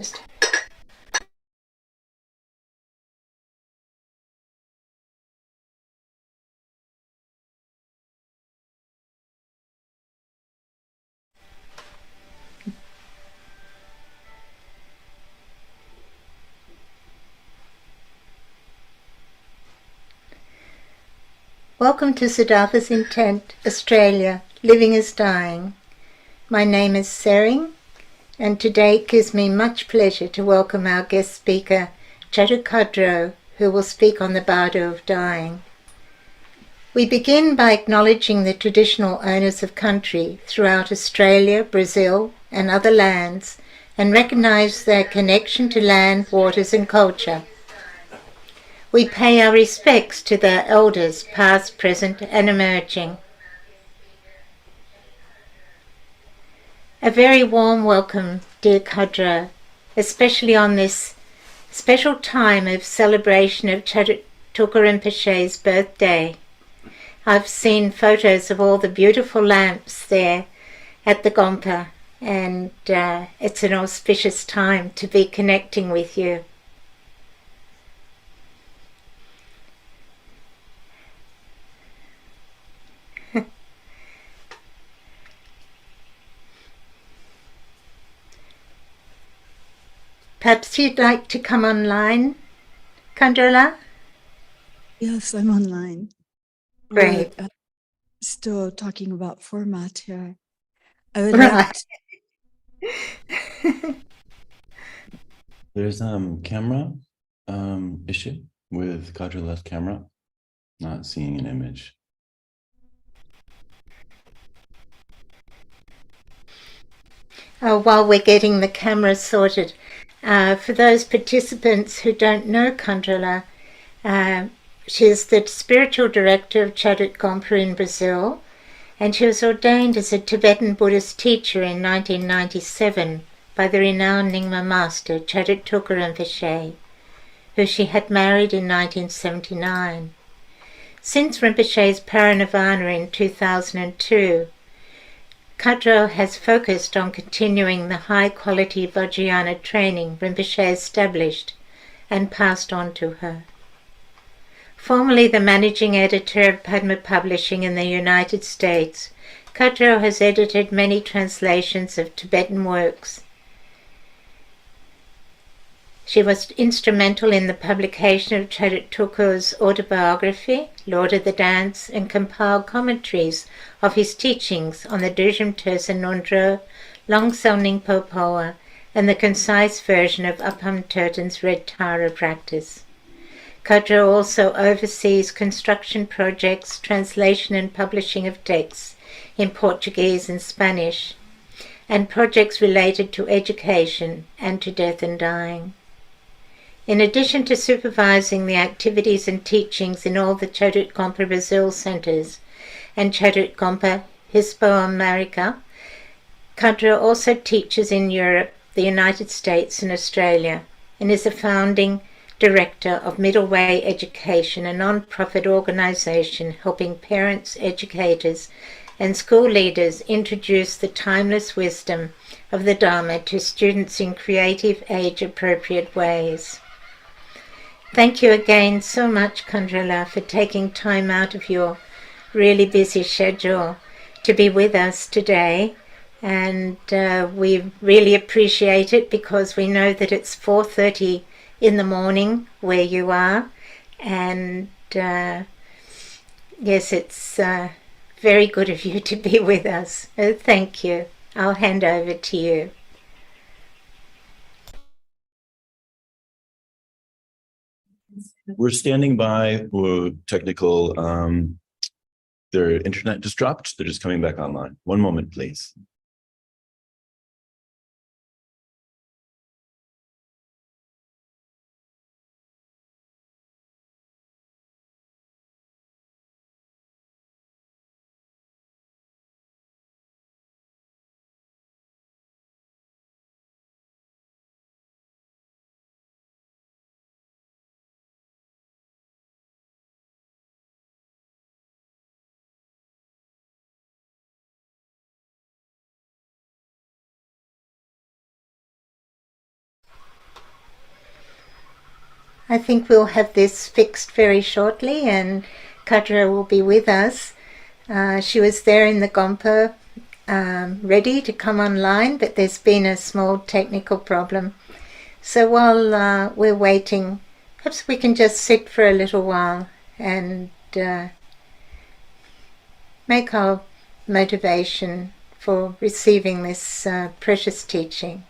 Just Welcome to Siddhartha's Intent, Australia, Living is Dying. My name is Sering, and today it gives me much pleasure to welcome our guest speaker, Khadro, who will speak on the Bardo of dying. We begin by acknowledging the traditional owners of country throughout Australia, Brazil, and other lands, and recognise their connection to land, waters, and culture. We pay our respects to their elders, past, present, and emerging. A very warm welcome, dear Khadro, especially on this special time of celebration of Chagdud Rinpoche's birthday. I've seen photos of all the beautiful lamps there at the Gompa, and it's an auspicious time to be connecting with you. Perhaps you'd like to come online, Kandrila? Yes, I'm online. Great. We're still talking about format here. I would like to... There's camera issue with Khadro's camera, not seeing an image. While we're getting the camera sorted, for those participants who don't know Kandrila, she's the spiritual director of Chagdud Gompa in Brazil, and she was ordained as a Tibetan Buddhist teacher in 1997 by the renowned Nyingma master Chagdud Rinpoche, who she had married in 1979. Since Rinpoche's parinirvana in 2002, Khadro has focused on continuing the high-quality Vajrayana training Rinpoche established and passed on to her. Formerly the managing editor of Padma Publishing in the United States, Khadro has edited many translations of Tibetan works. She was instrumental in the publication of Chagdud's autobiography, Lord of the Dance, and compiled commentaries of his teachings on the Dujam Tersa Nondro, Longsel Ningpo Poa, and the concise version of Upham Turton's Red Tara practice. Khadro also oversees construction projects, translation and publishing of texts in Portuguese and Spanish, and projects related to education and to death and dying. In addition to supervising the activities and teachings in all the Chagdud Gompa Brazil centers and Chagdud Gompa Hispo-America, Khadro also teaches in Europe, the United States and Australia, and is a founding director of Middle Way Education, a non-profit organization helping parents, educators, and school leaders introduce the timeless wisdom of the Dharma to students in creative, age-appropriate ways. Thank you again so much, Kandrila, for taking time out of your really busy schedule to be with us today. And we really appreciate it because we know that it's 4:30 in the morning where you are. And yes, it's very good of you to be with us. Thank you. I'll hand over to you. We're standing by for technical, their internet just dropped. They're just coming back online. One moment, please. I think we'll have this fixed very shortly, and Khadro will be with us. She was there in the Gompa, ready to come online, but there's been a small technical problem. So while we're waiting, perhaps we can just sit for a little while and make our motivation for receiving this precious teaching.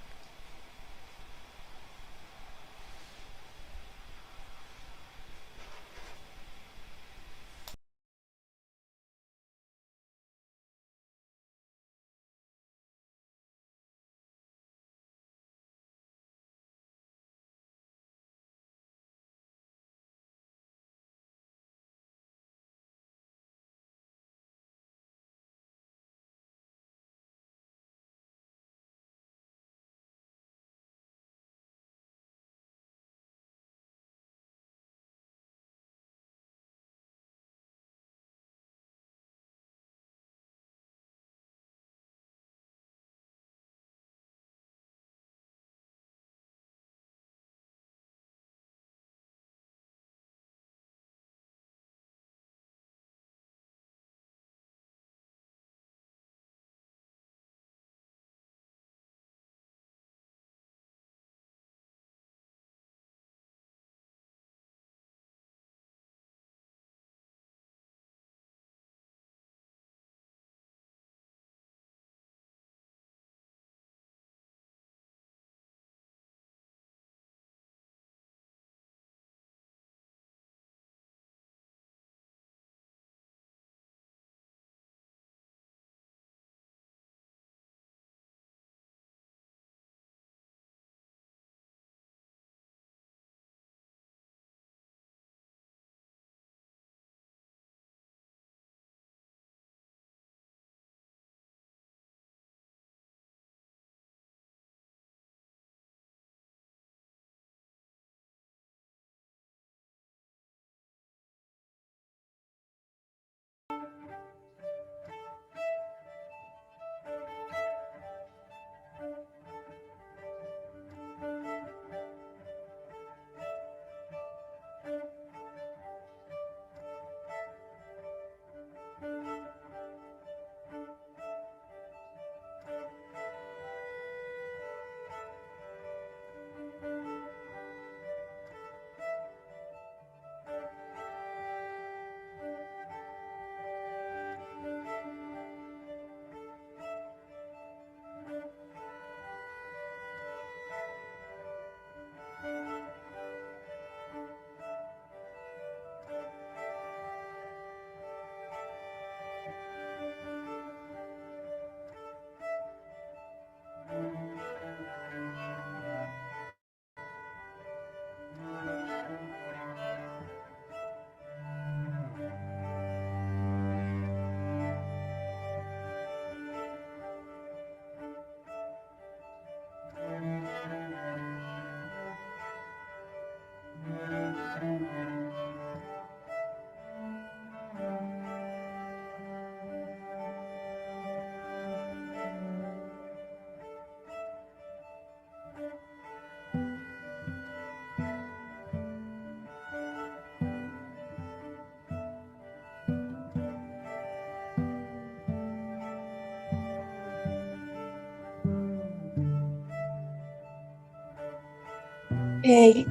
Hey,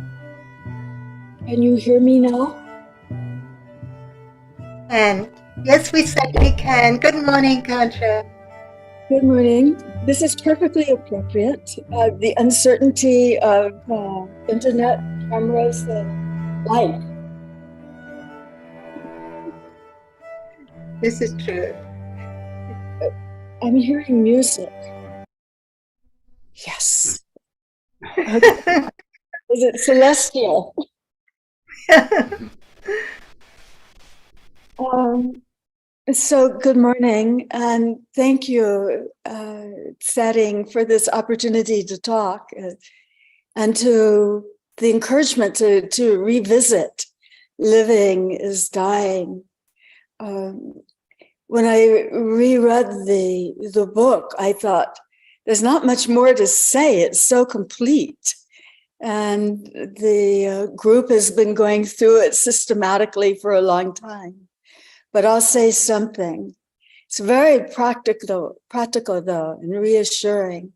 can you hear me now? And yes, we certainly can. Good morning, Khadro. Good morning. This is perfectly appropriate. The uncertainty of internet, cameras, and light. This is true. I'm hearing music. Yes. Okay. Is it celestial? So good morning, and thank you, Setting, for this opportunity to talk and to the encouragement to revisit Living is Dying. When I reread the book, I thought, there's not much more to say. It's so complete. And the group has been going through it systematically for a long time. But I'll say something. It's very practical though, and reassuring.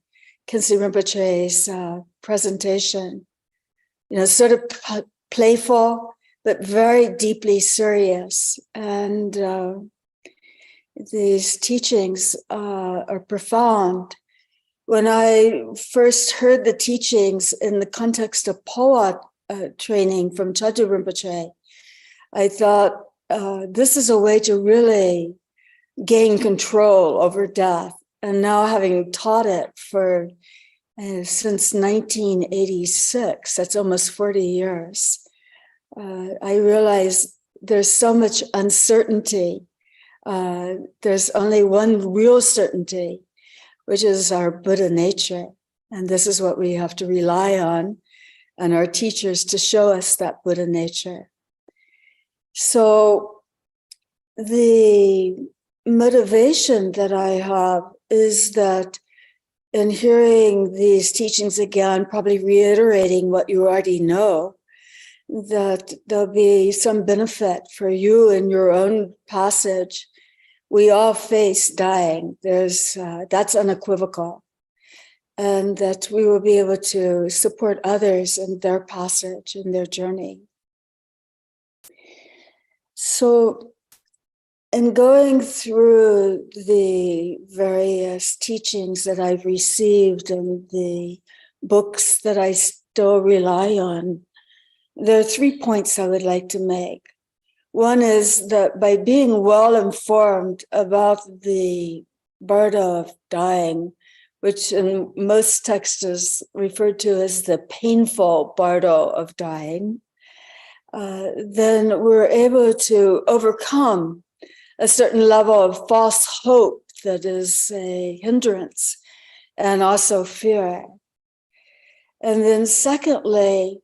Khyentse Rinpoche's presentation, sort of playful, but very deeply serious. And these teachings are profound. When I first heard the teachings in the context of Poa training from Chagdud Rinpoche, I thought this is a way to really gain control over death. And now, having taught it for since 1986, that's almost 40 years, I realized there's so much uncertainty. There's only one real certainty, which is our Buddha nature. And this is what we have to rely on, and our teachers to show us that Buddha nature. So the motivation that I have is that in hearing these teachings again, probably reiterating what you already know, that there'll be some benefit for you in your own passage. We all face dying. That's unequivocal. And that we will be able to support others in their passage, in their journey. So, in going through the various teachings that I've received and the books that I still rely on, there are 3 points I would like to make. One is that by being well informed about the Bardo of dying, which in most texts is referred to as the painful Bardo of dying, then we're able to overcome a certain level of false hope that is a hindrance, and also fear. And then secondly,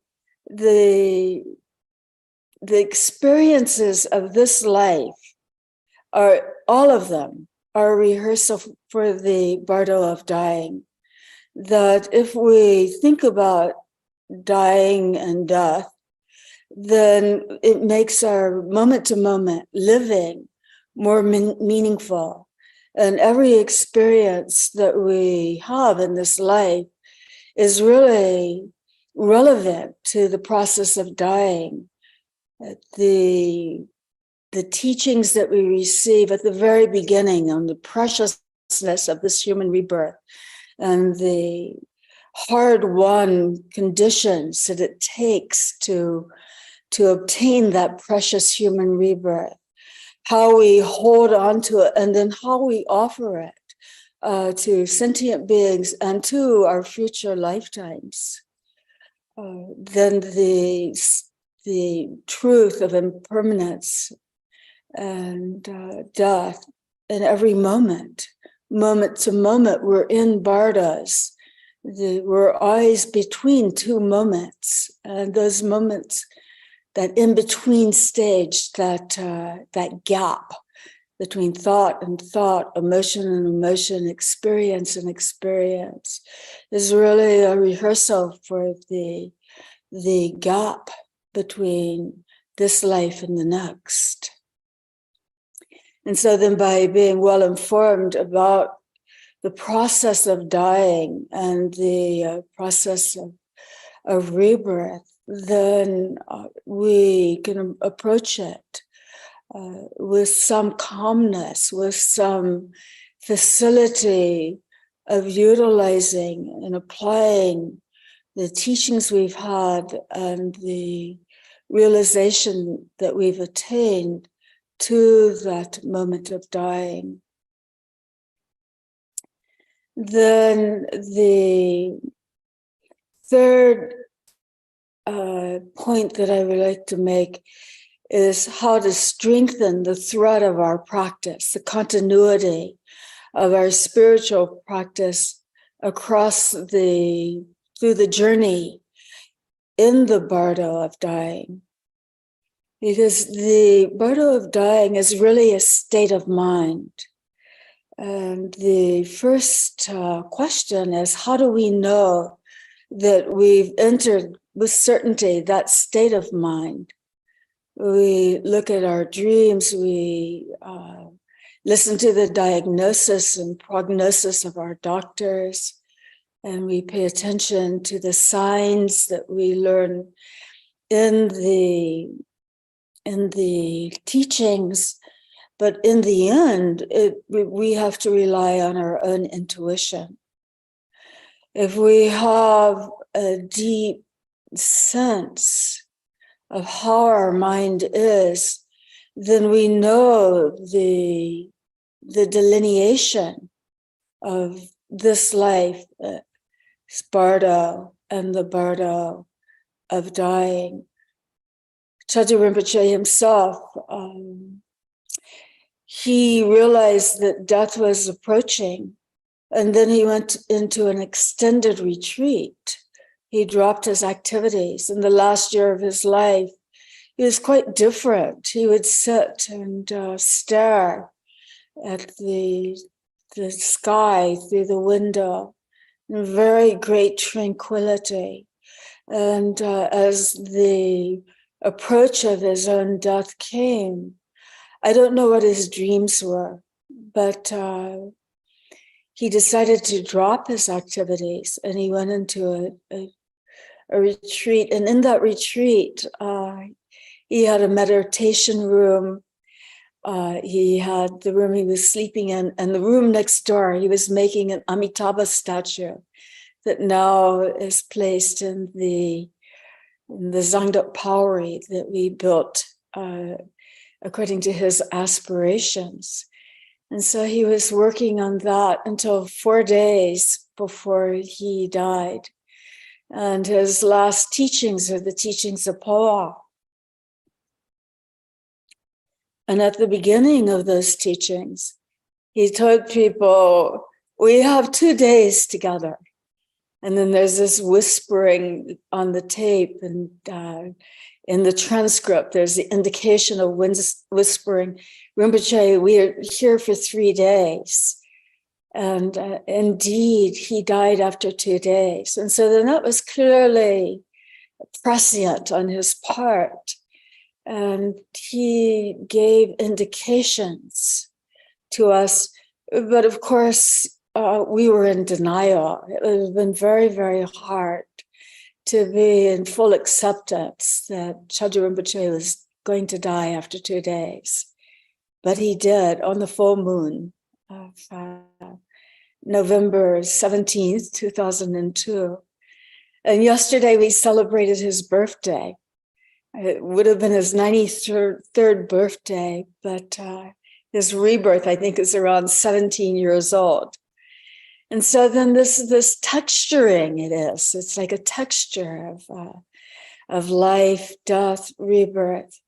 the experiences of this life are, all of them, are a rehearsal for the Bardo of dying. That if we think about dying and death, then it makes our moment-to-moment living more meaningful. And every experience that we have in this life is really relevant to the process of dying. The teachings that we receive at the very beginning on the preciousness of this human rebirth and the hard-won conditions that it takes to obtain that precious human rebirth, how we hold on to it, and then how we offer it to sentient beings and to our future lifetimes. Then the truth of impermanence and death in every moment to moment, we're in Bardas. We're always between two moments, and those moments, that in-between stage, that gap between thought and thought, emotion and emotion, experience and experience, is really a rehearsal for the gap between this life and the next. And so then, by being well informed about the process of dying and the process of rebirth, then we can approach it with some calmness, with some facility of utilizing and applying the teachings we've had and the realization that we've attained to that moment of dying. Then the third point that I would like to make is how to strengthen the thread of our practice, the continuity of our spiritual practice across through the journey in the Bardo of dying. Because the Bardo of dying is really a state of mind. And the first question is, how do we know that we've entered with certainty that state of mind. We look at our dreams, we listen to the diagnosis and prognosis of our doctors, and we pay attention to the signs that we learn in the teachings. But in the end, we have to rely on our own intuition. If we have a deep sense of how our mind is, then we know the delineation of this life, Bardo and the Bardo of dying. Chagdud Rinpoche himself, he realized that death was approaching, and then he went into an extended retreat. He dropped his activities. In the last year of his life, he was quite different. He would sit and stare at the sky through the window in very great tranquility. And as the approach of his own death came, I don't know what his dreams were, but he decided to drop his activities, and he went into a retreat. And in that retreat, he had a meditation room. He had the room he was sleeping in, and the room next door, he was making an Amitabha statue that now is placed in the Zangdok Pauri that we built according to his aspirations. And so he was working on that until 4 days before he died. And his last teachings are the teachings of Poa. And at the beginning of those teachings, he told people, we have 2 days together. And then there's this whispering on the tape, and in the transcript, there's the indication of whispering, Rinpoche, we are here for 3 days. And indeed, he died after 2 days. And so then that was clearly prescient on his part. And he gave indications to us. But of course, we were in denial. It would have been very, very hard to be in full acceptance that Chagdud Rinpoche was going to die after 2 days. But he did on the full moon of November 17th, 2002. And yesterday we celebrated his birthday. It would have been his 93rd birthday, but his rebirth, I think, is around 17 years old. And so then this texturing it is. It's like a texture of life, death, rebirth.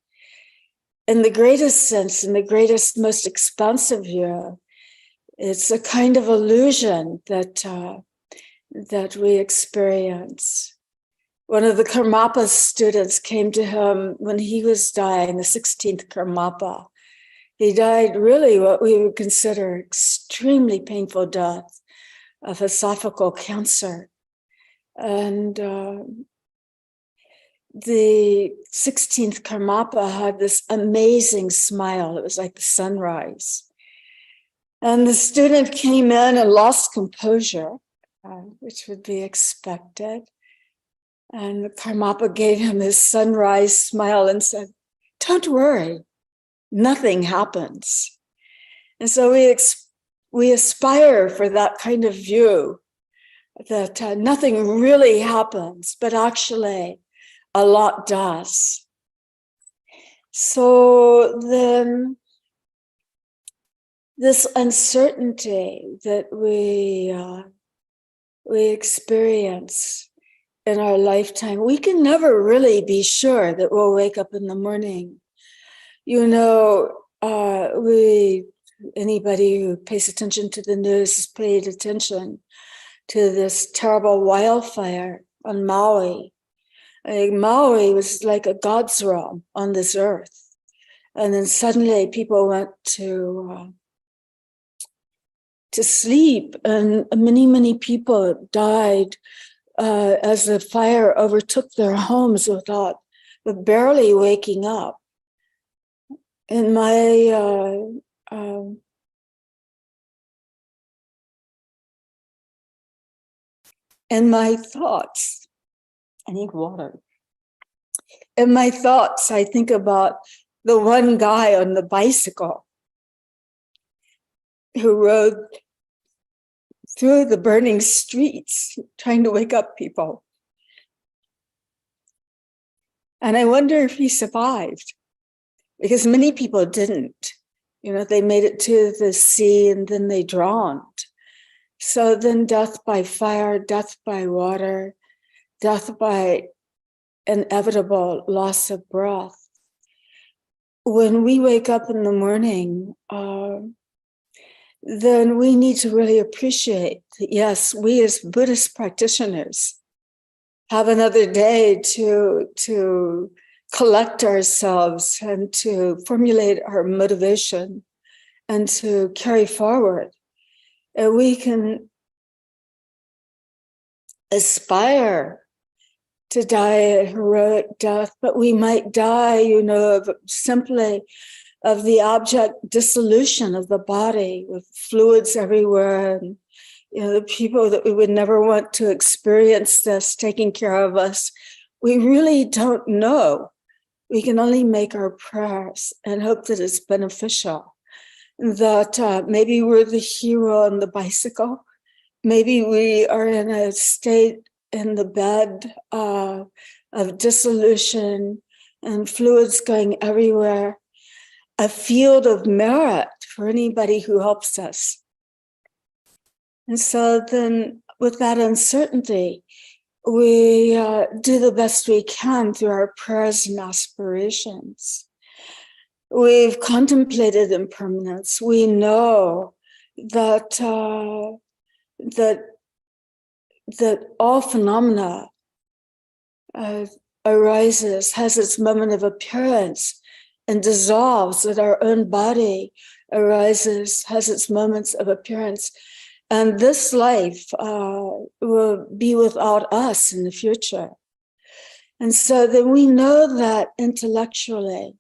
In the greatest sense, in the greatest, most expansive view, it's a kind of illusion that we experience. One of the Karmapa students came to him when he was dying, the 16th Karmapa. He died really what we would consider extremely painful death of esophageal cancer. And the 16th Karmapa had this amazing smile. It was like the sunrise. And the student came in and lost composure, which would be expected. And the Karmapa gave him his sunrise smile and said, don't worry, nothing happens. And so we aspire for that kind of view, that nothing really happens, but actually a lot does. So then this uncertainty that we experience in our lifetime, we can never really be sure that we'll wake up in the morning. You know, anybody who pays attention to the news has paid attention to this terrible wildfire on Maui. Maui was like a God's realm on this earth. And then suddenly people went to sleep, and many, many people died as the fire overtook their homes with barely waking up. In my thoughts, I need water. In my thoughts, I think about the one guy on the bicycle who rode through the burning streets trying to wake up people. And I wonder if he survived, because many people didn't. You know, they made it to the sea and then they drowned. So then death by fire, death by water, death by inevitable loss of breath. When we wake up in the morning, then we need to really appreciate that, yes, we as Buddhist practitioners have another day to collect ourselves and to formulate our motivation and to carry forward. And we can aspire to die a heroic death, but we might die, you know, simply of the abject dissolution of the body with fluids everywhere. And, you know, the people that we would never want to experience this taking care of us, we really don't know. We can only make our prayers and hope that it's beneficial. That maybe we're the hero on the bicycle. Maybe we are in a state in the bed of dissolution and fluids going everywhere, a field of merit for anybody who helps us. And so then with that uncertainty, we do the best we can through our prayers and aspirations. We've contemplated impermanence. We know that that all phenomena arises, has its moment of appearance, and dissolves. That our own body arises, has its moments of appearance, and this life will be without us in the future. And so then we know that intellectually.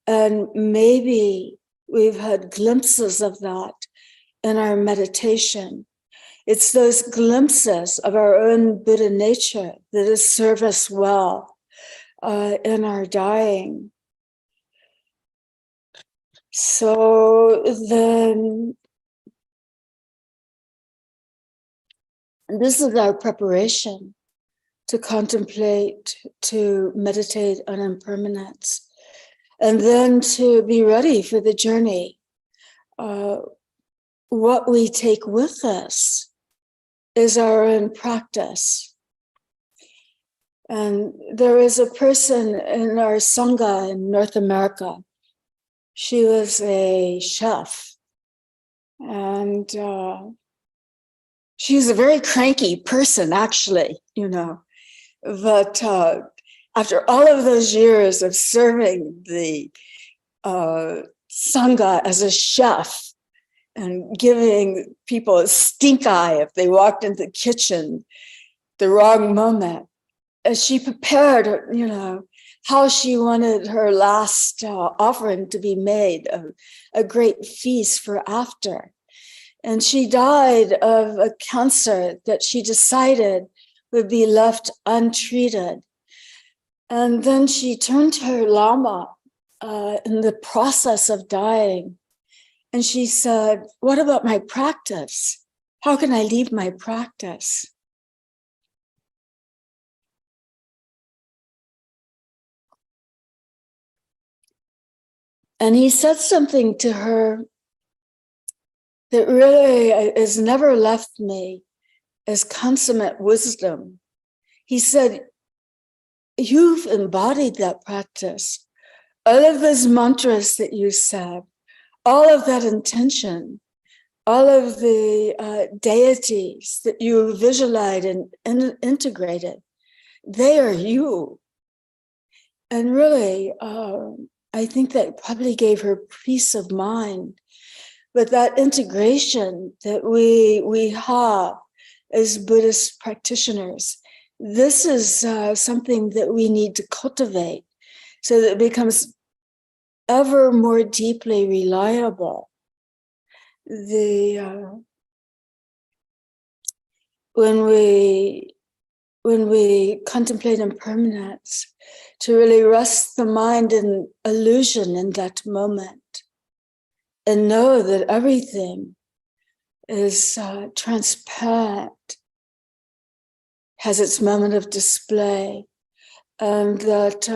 And maybe we've had glimpses of that in our meditation. It's those glimpses of our own Buddha nature that serve us well in our dying. So then, this is our preparation to contemplate, to meditate on impermanence. And then to be ready for the journey. What we take with us is our own practice. And there is a person in our Sangha in North America. She was a chef. And she's a very cranky person, actually, you know. But after all of those years of serving the Sangha as a chef and giving people a stink eye if they walked into the kitchen the wrong moment, as she prepared, you know, how she wanted her last offering to be made, a great feast for after. And she died of a cancer that she decided would be left untreated. And then she turned to her Lama in the process of dying. And she said, what about my practice? How can I leave my practice? And he said something to her that really has never left me as consummate wisdom. He said, you've embodied that practice. All of those mantras that you said, all of that intention, all of the deities that you visualized and integrated, they are you. And really, I think that probably gave her peace of mind. But that integration that we have as Buddhist practitioners this is something that we need to cultivate so that it becomes ever more deeply reliable. When we contemplate impermanence, to really rest the mind in illusion in that moment and know that everything is transparent, has its moment of display, and that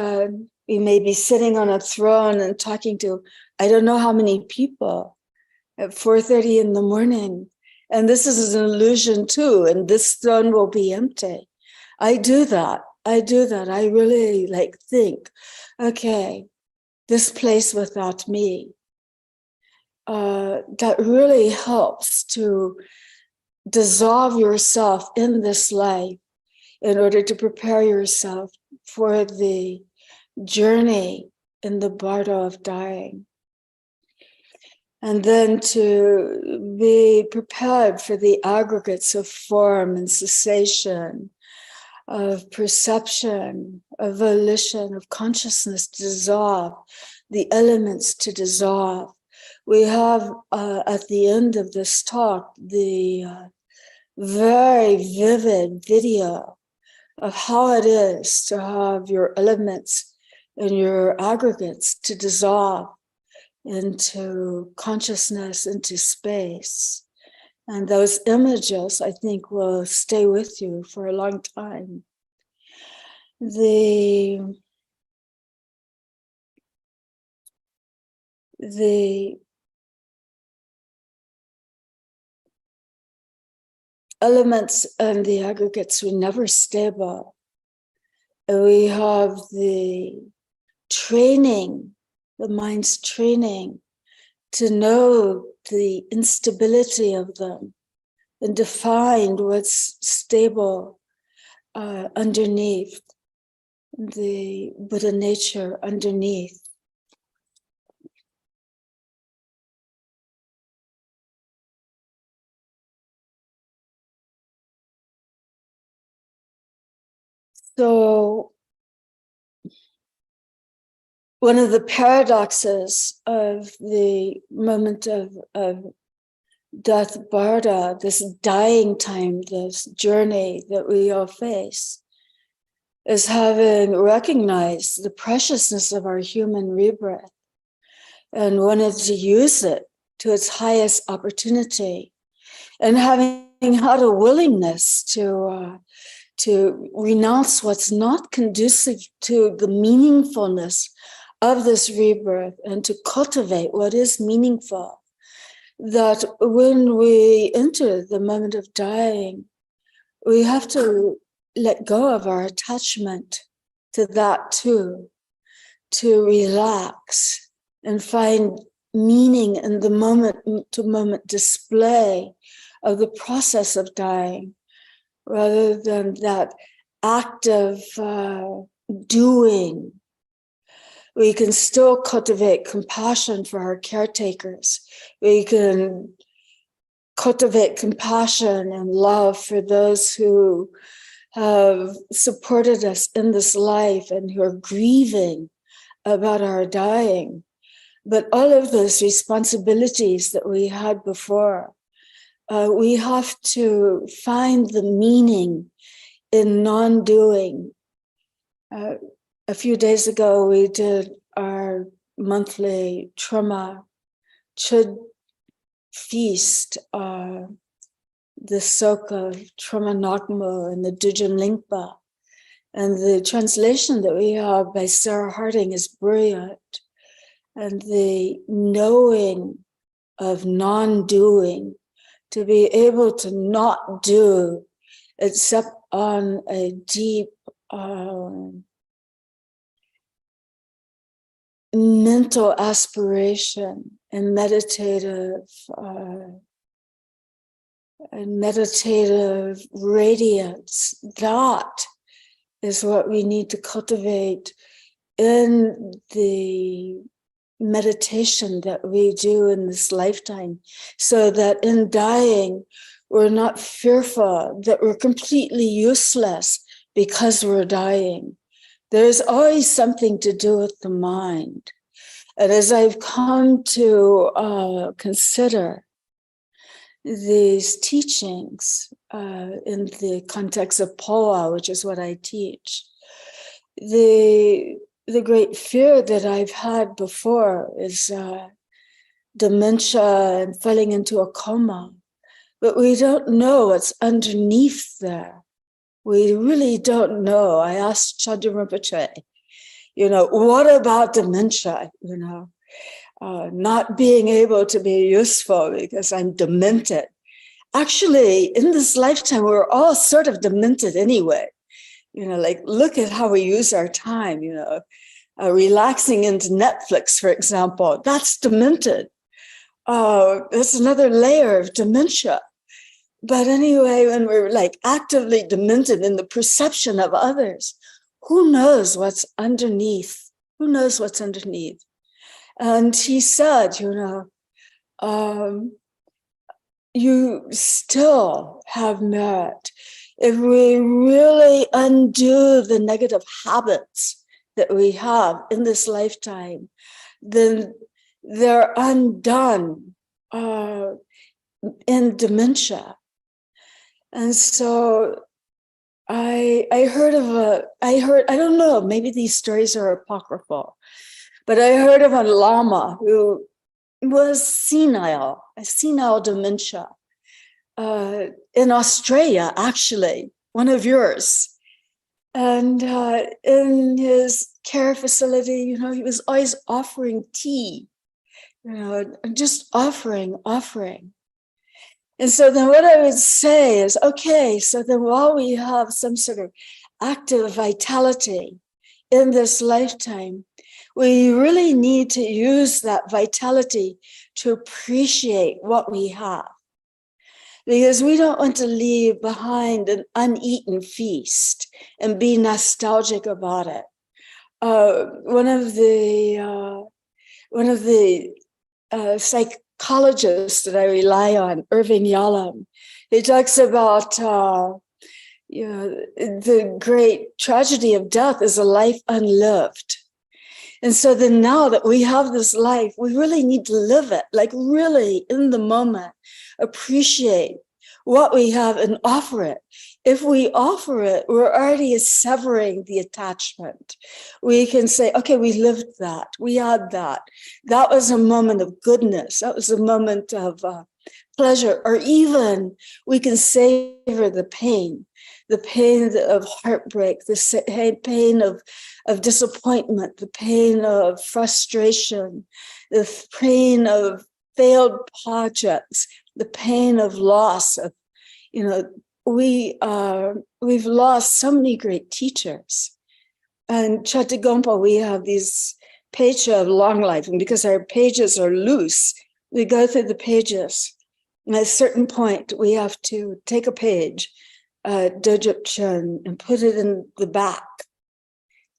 we may be sitting on a throne and talking to I don't know how many people at 4:30 in the morning, and this is an illusion too, and this throne will be empty. I do that. I really think, okay, this place without me. That really helps to dissolve yourself in this life in order to prepare yourself for the journey in the Bardo of dying. And then to be prepared for the aggregates of form and cessation, of perception, of volition, of consciousness to dissolve, the elements to dissolve. We have at the end of this talk the very vivid video of how it is to have your elements and your aggregates to dissolve into consciousness, into space. And those images, I think, will stay with you for a long time. The elements and the aggregates were never stable. And we have the training, the mind's training to know the instability of them and to find what's stable underneath, the Buddha nature underneath. So one of the paradoxes of the moment of death Bardo, this dying time, this journey that we all face, is having recognized the preciousness of our human rebirth and wanted to use it to its highest opportunity, and having had a willingness to renounce what's not conducive to the meaningfulness of this rebirth and to cultivate what is meaningful. That when we enter the moment of dying, we have to let go of our attachment to that too, to relax and find meaning in the moment-to-moment display of the process of dying, rather than that active doing. We can still cultivate compassion for our caretakers. We can cultivate compassion and love for those who have supported us in this life and who are grieving about our dying. But all of those responsibilities that we had before, we have to find the meaning in non-doing. A few days ago, we did our monthly trauma chud feast, the soak of trauma Nakmo and the Dujam Lingpa. And the translation that we have by Sarah Harding is brilliant. And the knowing of non-doing, to be able to not do except on a deep mental aspiration and meditative radiance. That is what we need to cultivate in the meditation that we do in this lifetime, so that in dying, we're not fearful that we're completely useless because we're dying. There's always something to do with the mind. And as I've come to consider these teachings in the context of Poa, which is what I teach, the great fear that I've had before is dementia and falling into a coma. But we don't know what's underneath there. We really don't know. I asked Chagdud Rinpoche, what about dementia? Not being able to be useful because I'm demented. Actually, in this lifetime, we're all sort of demented anyway. Like look at how we use our time, relaxing into Netflix, for example, that's demented. That's another layer of dementia. But anyway, when we're like actively demented in the perception of others, who knows what's underneath? Who knows what's underneath? And he said, you still have merit. If we really undo the negative habits that we have in this lifetime, then they're undone in dementia. And so I don't know, maybe these stories are apocryphal, but I heard of a lama who was senile, a senile dementia in Australia, actually, one of yours. And in his care facility, he was always offering tea, just offering. And so then what I would say is, okay, so then while we have some sort of active vitality in this lifetime, we really need to use that vitality to appreciate what we have. Because we don't want to leave behind an uneaten feast and be nostalgic about it. One of the psychologists that I rely on, Irving Yalom, he talks about the great tragedy of death is a life unlived. And so then now that we have this life, we really need to live it, like really in the moment, appreciate what we have and offer it. If we offer it, we're already severing the attachment. We can say, okay, we lived that, we had that. That was a moment of goodness. That was a moment of pleasure. Or even we can savor the pain of heartbreak, the pain of disappointment, the pain of frustration, the pain of failed projects, the pain of loss. We've lost so many great teachers. And Chattagompa, we have these pages of long life, and because our pages are loose, we go through the pages. And at a certain point, we have to take a page, Dojip Chun, and put it in the back.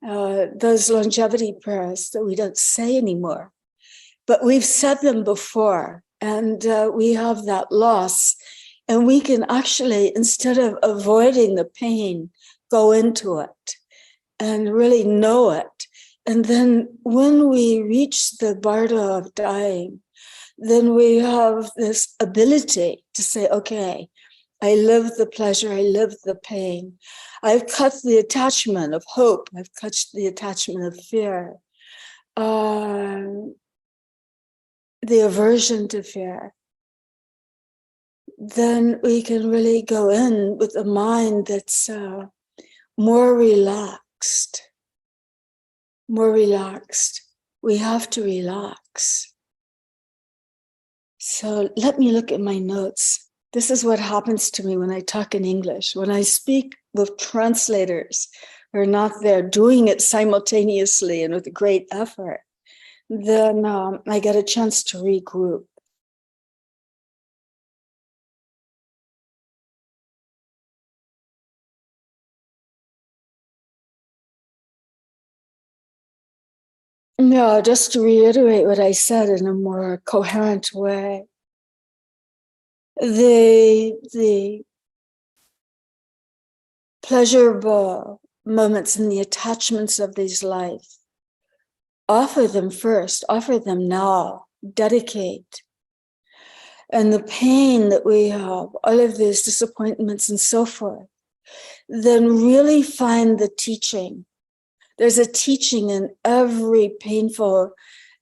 Those longevity prayers that we don't say anymore, but we've said them before, and we have that loss. And we can actually, instead of avoiding the pain, go into it and really know it. And then when we reach the Bardo of dying, then we have this ability to say, okay, I live the pleasure, I live the pain. I've cut the attachment of hope, I've cut the attachment of fear, the aversion to fear. Then we can really go in with a mind that's more relaxed. We have to relax. So let me look at my notes. This is what happens to me when I talk in English. When I speak with translators who are not there doing it simultaneously and with great effort, then I get a chance to regroup. No, just to reiterate what I said in a more coherent way. The pleasurable moments and the attachments of these life. Offer them first, offer them now, dedicate. And the pain that we have, all of these disappointments and so forth, then really find the teaching. There's a teaching in every painful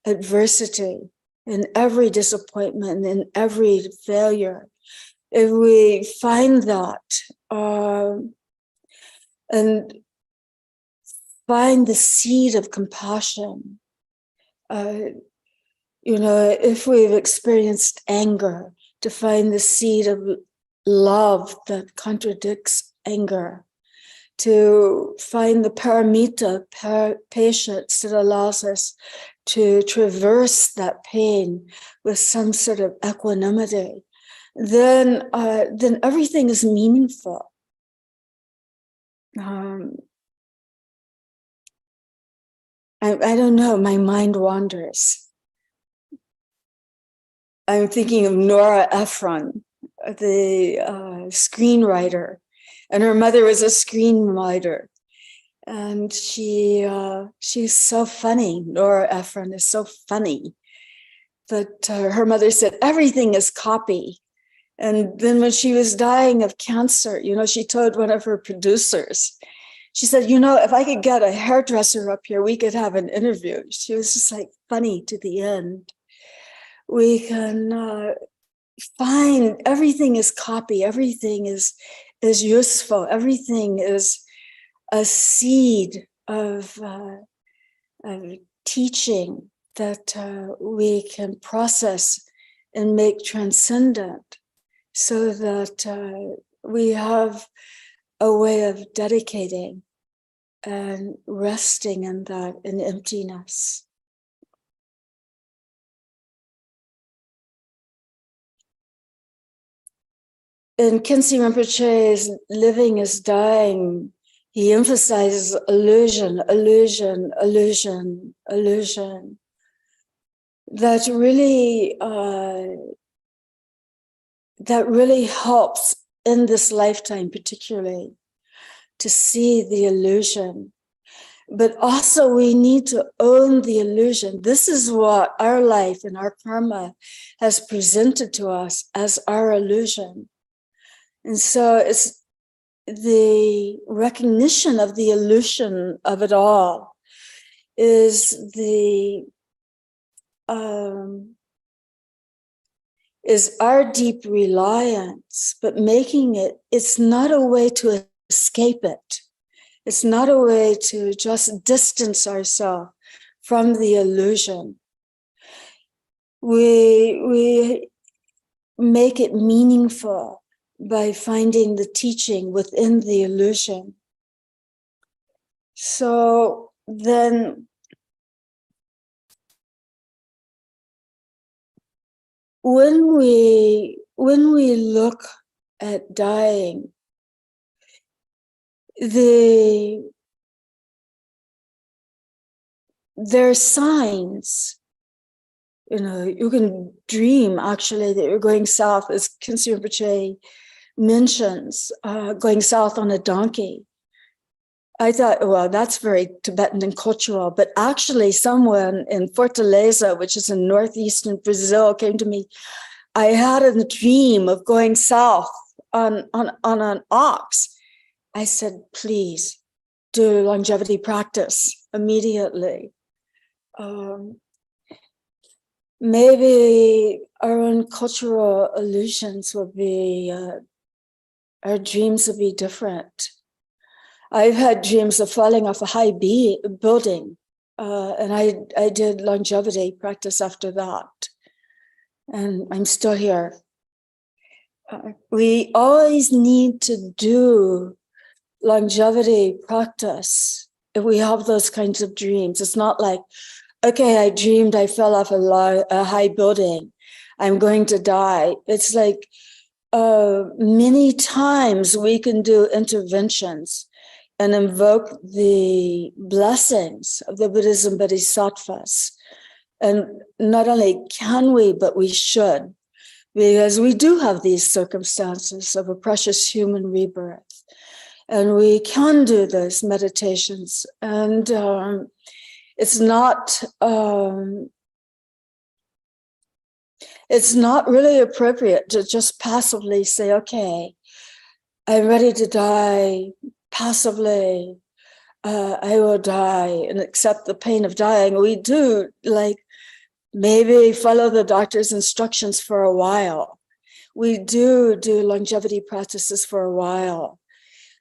adversity, in every disappointment, in every failure. If we find that and find the seed of compassion, if we've experienced anger, to find the seed of love that contradicts anger, to find the paramita, patience that allows us to traverse that pain with some sort of equanimity, then everything is meaningful. I don't know, my mind wanders. I'm thinking of Nora Ephron, the screenwriter, and her mother was a screenwriter. And she's so funny. Nora Ephron is so funny. But her mother said, everything is copy. And then when she was dying of cancer, she told one of her producers, she said, if I could get a hairdresser up here, we could have an interview. She was just like funny to the end. We can find everything is copy, everything is useful, everything is a seed of teaching that we can process and make transcendent, so that we have a way of dedicating and resting in that, in emptiness. In Khyentse Rinpoche's Living is Dying, he emphasizes illusion, illusion, illusion, illusion. That really helps in this lifetime, particularly, to see the illusion. But also we need to own the illusion. This is what our life and our karma has presented to us as our illusion. And so it's the recognition of the illusion of it all is is our deep reliance, but it's not a way to escape it. It's not a way to just distance ourselves from the illusion. We make it meaningful by finding the teaching within the illusion. So then when we look at dying, there are signs. You can dream actually that you're going south, as Khyentse Rinpoche mentions, going south on a donkey. I thought, well, that's very Tibetan and cultural, but actually someone in Fortaleza, which is in northeastern Brazil, came to me. I had a dream of going south on an ox. I said, please do longevity practice immediately. Maybe our own cultural illusions will be, our dreams will be different. I've had dreams of falling off a high building, and I did longevity practice after that. And I'm still here. We always need to do longevity practice if we have those kinds of dreams. It's not like, okay, I dreamed I fell off a high building, I'm going to die. It's like many times we can do interventions and invoke the blessings of the Buddhism Bodhisattvas. And not only can we, but we should, because we do have these circumstances of a precious human rebirth. And we can do those meditations. And it's not really appropriate to just passively say, okay, I'm ready to die passively. I will die and accept the pain of dying. We do maybe follow the doctor's instructions for a while. We do longevity practices for a while.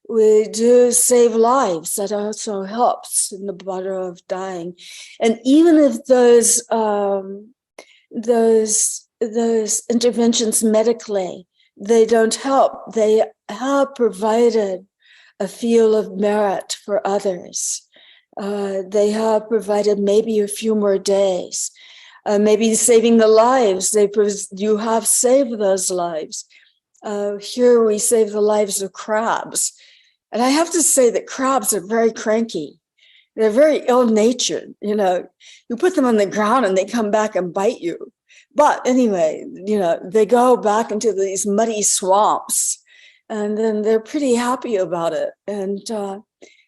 We do save lives. That also helps in the Bardo of dying. And even if those interventions medically, they don't help, they have provided a field of merit for others. They have provided maybe a few more days, maybe saving the lives. You have saved those lives. Here we save the lives of crabs. And I have to say that crabs are very cranky. They're very ill-natured. You put them on the ground and they come back and bite you. But anyway, they go back into these muddy swamps and then they're pretty happy about it. And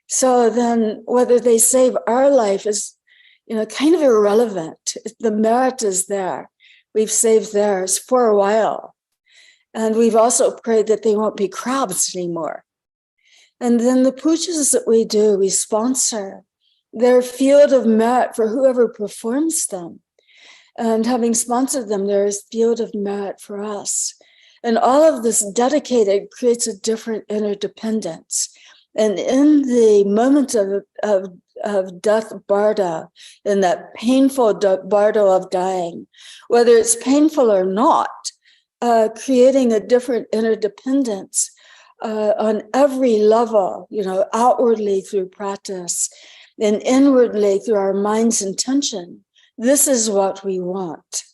so then whether they save our life is, kind of irrelevant. The merit is there. We've saved theirs for a while. And we've also prayed that they won't be crabs anymore. And then the pujas that we do, we sponsor. They're a field of merit for whoever performs them. And having sponsored them, there is field of merit for us. And all of this dedicated creates a different interdependence. And in the moment of death bardo, in that painful bardo of dying, whether it's painful or not, creating a different interdependence on every level, outwardly through practice and inwardly through our mind's intention. This is what we want.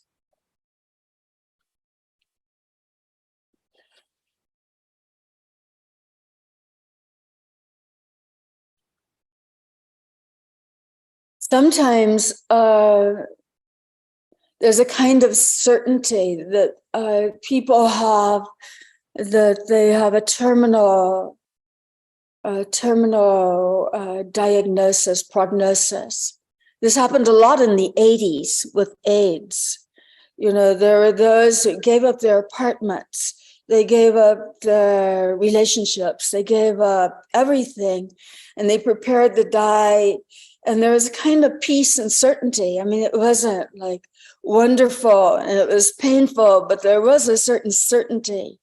Sometimes there's a kind of certainty that people have, that they have a terminal prognosis. This happened a lot in the 80s with AIDS. There were those who gave up their apartments, they gave up their relationships, they gave up everything, and they prepared to die. And there was a kind of peace and certainty. I mean, it wasn't like wonderful and it was painful, but there was a certain certainty.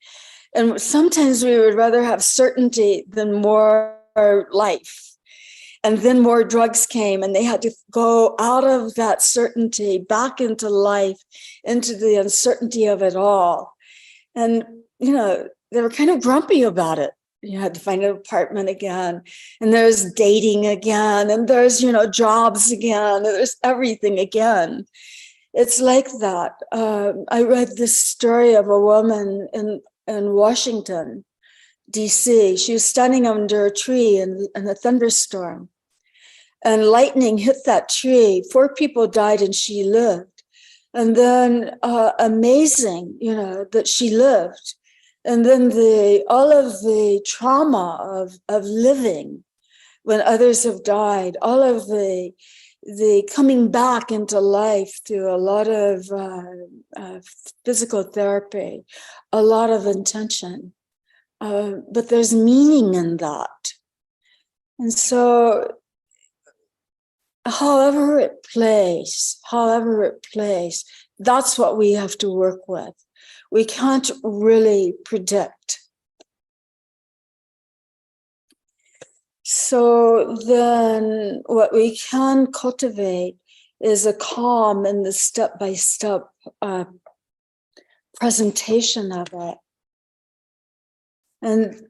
And sometimes we would rather have certainty than more life. And then more drugs came and they had to go out of that certainty back into life, into the uncertainty of it all. And, they were kind of grumpy about it. You had to find an apartment again, and there's dating again, and there's, jobs again, and there's everything again. It's like that. I read this story of a woman in Washington, D.C. She was standing under a tree in a thunderstorm, and lightning hit that tree. 4 people died and she lived. And then amazing, that she lived. And then all of the trauma of living when others have died, all of the coming back into life through a lot of physical therapy, a lot of intention. But there's meaning in that. And so however it plays, that's what we have to work with. We can't really predict. So then what we can cultivate is a calm and the step-by-step presentation of it. And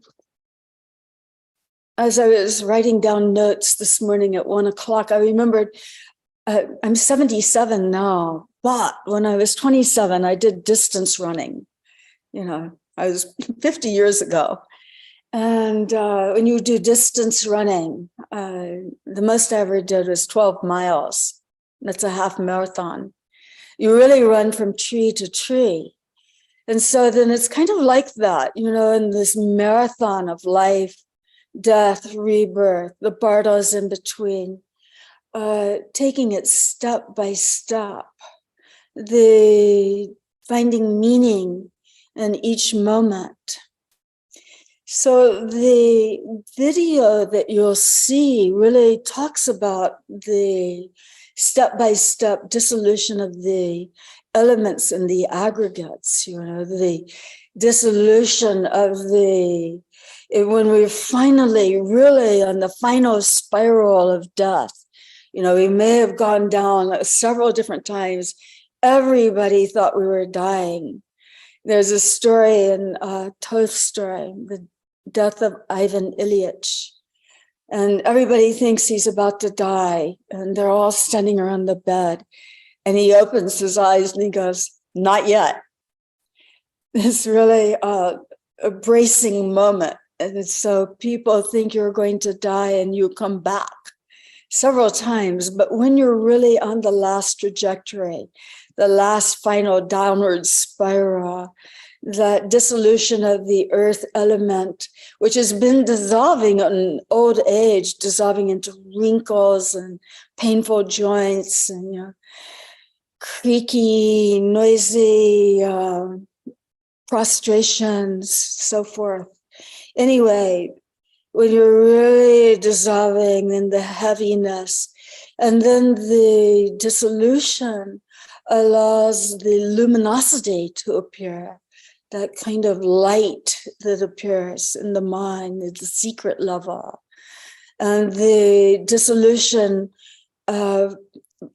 as I was writing down notes this morning at 1:00, I remembered I'm 77 now, but when I was 27, I did distance running. I was 50 years ago. And when you do distance running, the most I ever did was 12 miles. That's a half marathon. You really run from tree to tree. And so then it's kind of like that, in this marathon of life, death, rebirth, the Bardos in between, taking it step by step, the finding meaning in each moment. So the video that you'll see really talks about the step-by-step dissolution of the elements and the aggregates, the dissolution of when we're finally really on the final spiral of death. We may have gone down several different times. Everybody thought we were dying. There's a story in Tolstoy, the death of Ivan Ilyich, and everybody thinks he's about to die, and they're all standing around the bed, and he opens his eyes and he goes, "Not yet." It's really a bracing moment, and so people think you're going to die and you come back several times, but when you're really on the last trajectory, the last final downward spiral, that dissolution of the earth element, which has been dissolving in old age, dissolving into wrinkles and painful joints and creaky, noisy prostrations, so forth. Anyway, when you're really dissolving in the heaviness, and then the dissolution allows the luminosity to appear, that kind of light that appears in the mind at the secret level. And the dissolution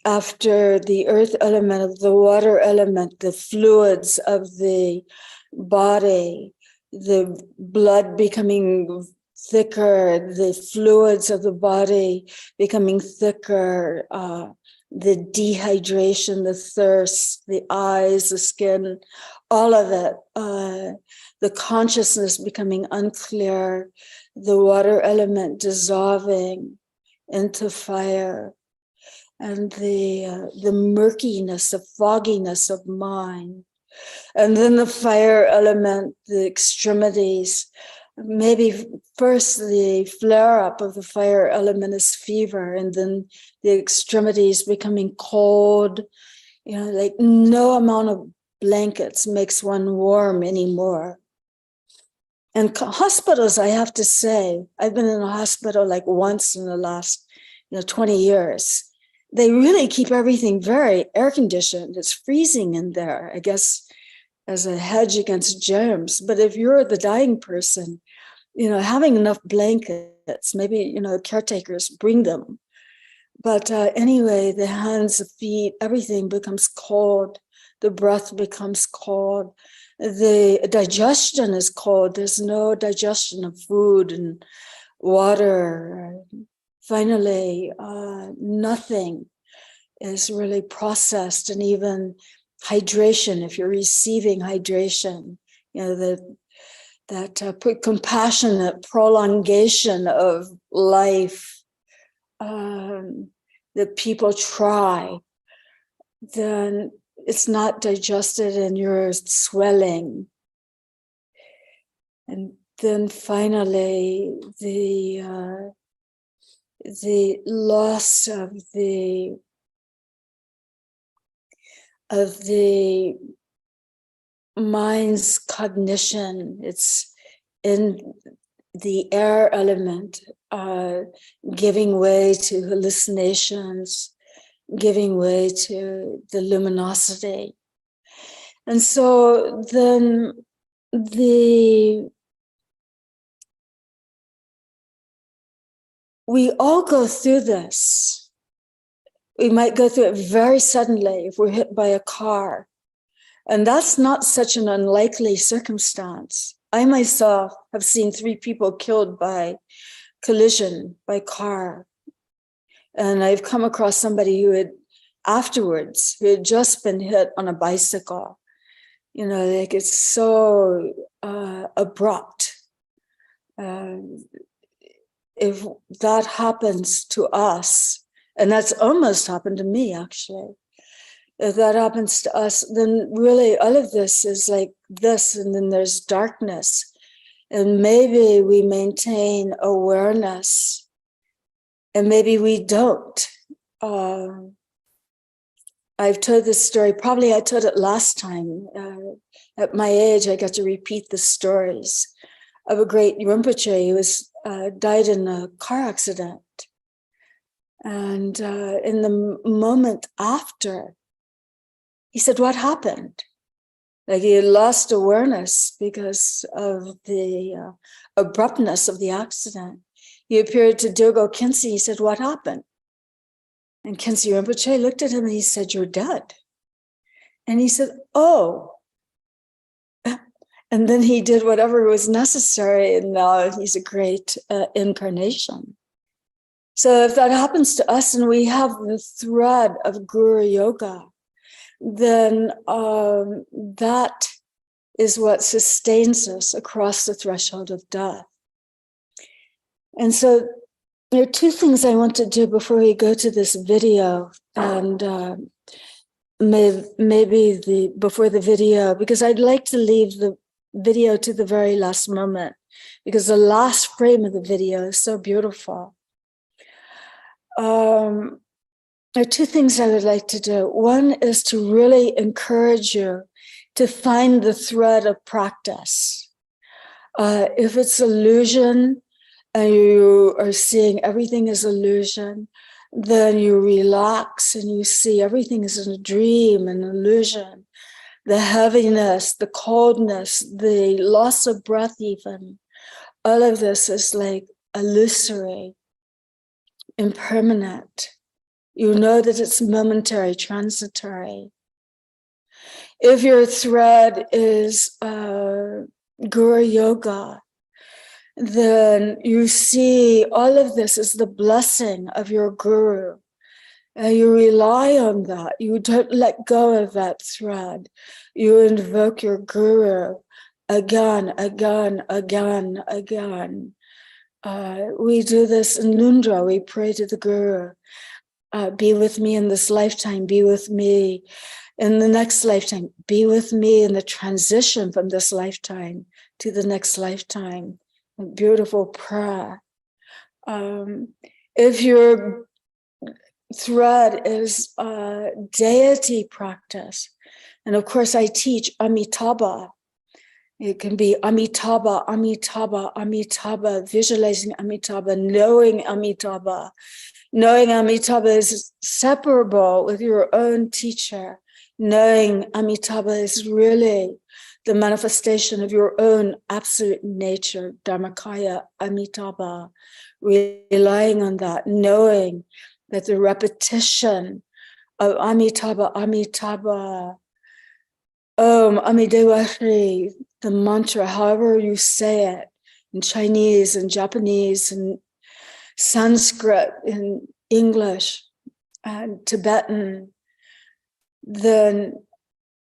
after the earth element, of the water element, the fluids of the body, the blood becoming thicker, the fluids of the body becoming thicker, the dehydration, the thirst, the eyes, the skin, all of it, the consciousness becoming unclear, the water element dissolving into fire, and the murkiness, the fogginess of mind. And then the fire element, the extremities. Maybe first the flare-up of the fire element is fever, and then the extremities becoming cold. Like no amount of blankets makes one warm anymore. And hospitals, I have to say, I've been in a hospital like once in the last 20 years. They really keep everything very air-conditioned. It's freezing in there, I guess, as a hedge against germs. But if you're the dying person, having enough blankets, maybe, caretakers bring them. But anyway, the hands, the feet, everything becomes cold. The breath becomes cold. The digestion is cold. There's no digestion of food and water. Finally, nothing is really processed, and even hydration, if you're receiving hydration, that compassionate prolongation of life that people try, then it's not digested and you're swelling. And then finally, the loss of the mind's cognition. It's in the air element, giving way to hallucinations, giving way to the luminosity. And so then we all go through this. We might go through it very suddenly if we're hit by a car. And that's not such an unlikely circumstance. I myself have seen 3 people killed by collision by car. And I've come across somebody who had just been hit on a bicycle. Like it's so abrupt. If that happens to us, and that's almost happened to me, actually. If that happens to us, then really all of this is like this, and then there's darkness. And maybe we maintain awareness, and maybe we don't. I've told this story, probably I told it last time. At my age, I got to repeat the stories of a great Rinpoche who died in a car accident. And in the moment after, he said, "What happened?" Like he had lost awareness because of the abruptness of the accident. He appeared to Dogo Khyentse. He said, "What happened?" And Khyentse Rinpoche looked at him and he said, "You're dead." And he said, "Oh." And then he did whatever was necessary, and now he's a great incarnation. So if that happens to us and we have the thread of Guru Yoga, then that is what sustains us across the threshold of death. And so there are two things I want to do before we go to this video, and maybe before the video, because I'd like to leave the video to the very last moment, because the last frame of the video is so beautiful. There are two things I would like to do. One is to really encourage you to find the thread of practice. If it's illusion and you are seeing everything as illusion, then you relax and you see everything is a dream, an illusion. The heaviness, the coldness, the loss of breath even, all of this is like illusory, impermanent. You know that it's momentary, transitory. If your thread is Guru Yoga, then you see all of this as the blessing of your Guru. You rely on that. You don't let go of that thread. You invoke your Guru again, again, again, again. We do this in Lundra. We pray to the Guru. Be with me in this lifetime. Be with me in the next lifetime. Be with me in the transition from this lifetime to the next lifetime. A beautiful prayer. If your thread is deity practice, and of course I teach Amitabha. It can be Amitabha, Amitabha, Amitabha, visualizing Amitabha, knowing Amitabha. Knowing Amitabha is separable with your own teacher. Knowing Amitabha is really the manifestation of your own absolute nature, Dharmakaya, Amitabha. Relying on that, knowing that the repetition of Amitabha, Amitabha, Om Amidewa Hri, the mantra, however you say it, in Chinese and Japanese and Sanskrit, in English and Tibetan, then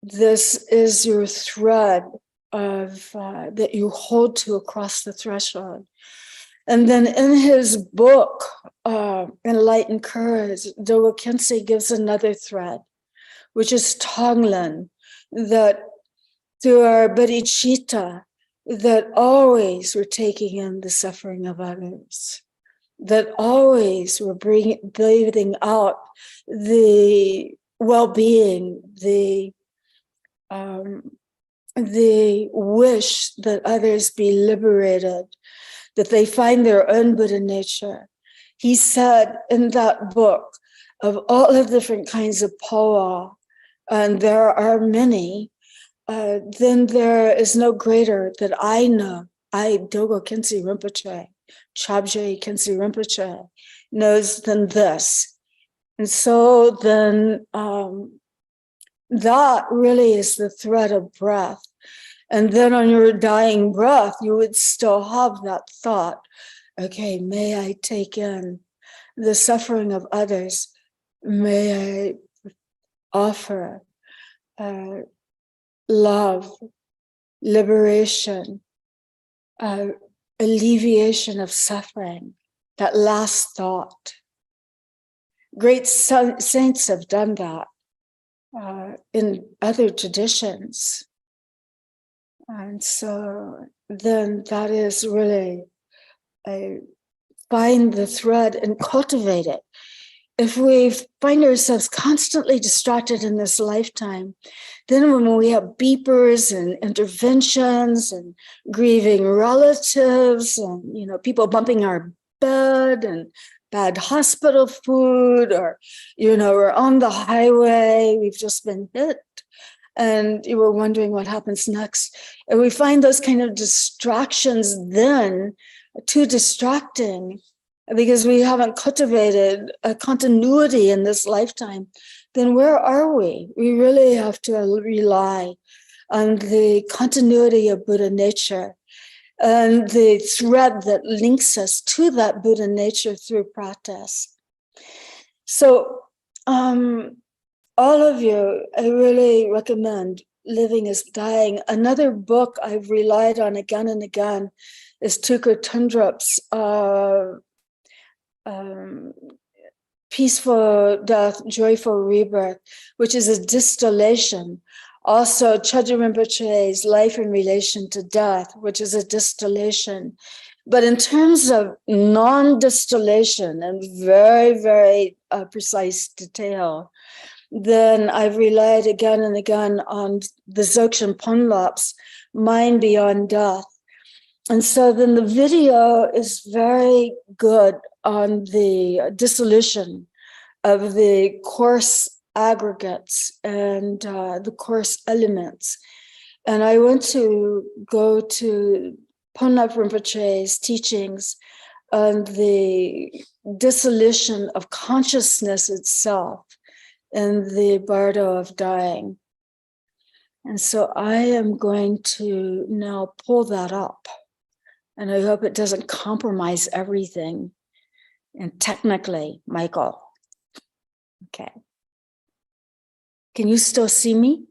this is your thread of that you hold to across the threshold. And then in his book, Enlightened Courage, Dowa Khyentse gives another thread, which is Tonglen, that through our bodhicitta, that always we're taking in the suffering of others, that always we're breathing out the well-being, the wish that others be liberated, that they find their own Buddha nature. He said in that book of all the different kinds of poa, and there are many, then there is no greater that I know. Dogo Khyentse Rinpoche, Chabje Khyentse Rinpoche, knows than this. And so then that really is the thread of breath. And then on your dying breath, you would still have that thought, okay, may I take in the suffering of others? May I offer love, liberation, alleviation of suffering, that last thought. Great saints have done that in other traditions. And so then that is really, find the thread and cultivate it. If we find ourselves constantly distracted in this lifetime, then when we have beepers and interventions and grieving relatives and, you know, people bumping our bed and bad hospital food, or, you know, we're on the highway, we've just been hit, and you were wondering what happens next. And we find those kind of distractions then too distracting because we haven't cultivated a continuity in this lifetime. Then where are we? We really have to rely on the continuity of Buddha nature and the thread that links us to that Buddha nature through practice. So, all of you, I really recommend Living is Dying. Another book I've relied on again and again is Tukur Tundrup's Peaceful Death, Joyful Rebirth, which is a distillation. Also, Chagdud Rinpoche's Life in Relation to Death, which is a distillation. But in terms of non-distillation and very, very precise detail, then I've relied again and again on the Dzogchen Ponlop's Mind Beyond Death. And so then the video is very good on the dissolution of the coarse aggregates and the coarse elements. And I want to go to Ponlop Rinpoche's teachings on the dissolution of consciousness itself and the Bardo of dying. And so I am going to now pull that up. And I hope it doesn't compromise everything. And technically, Michael. Okay. Can you still see me?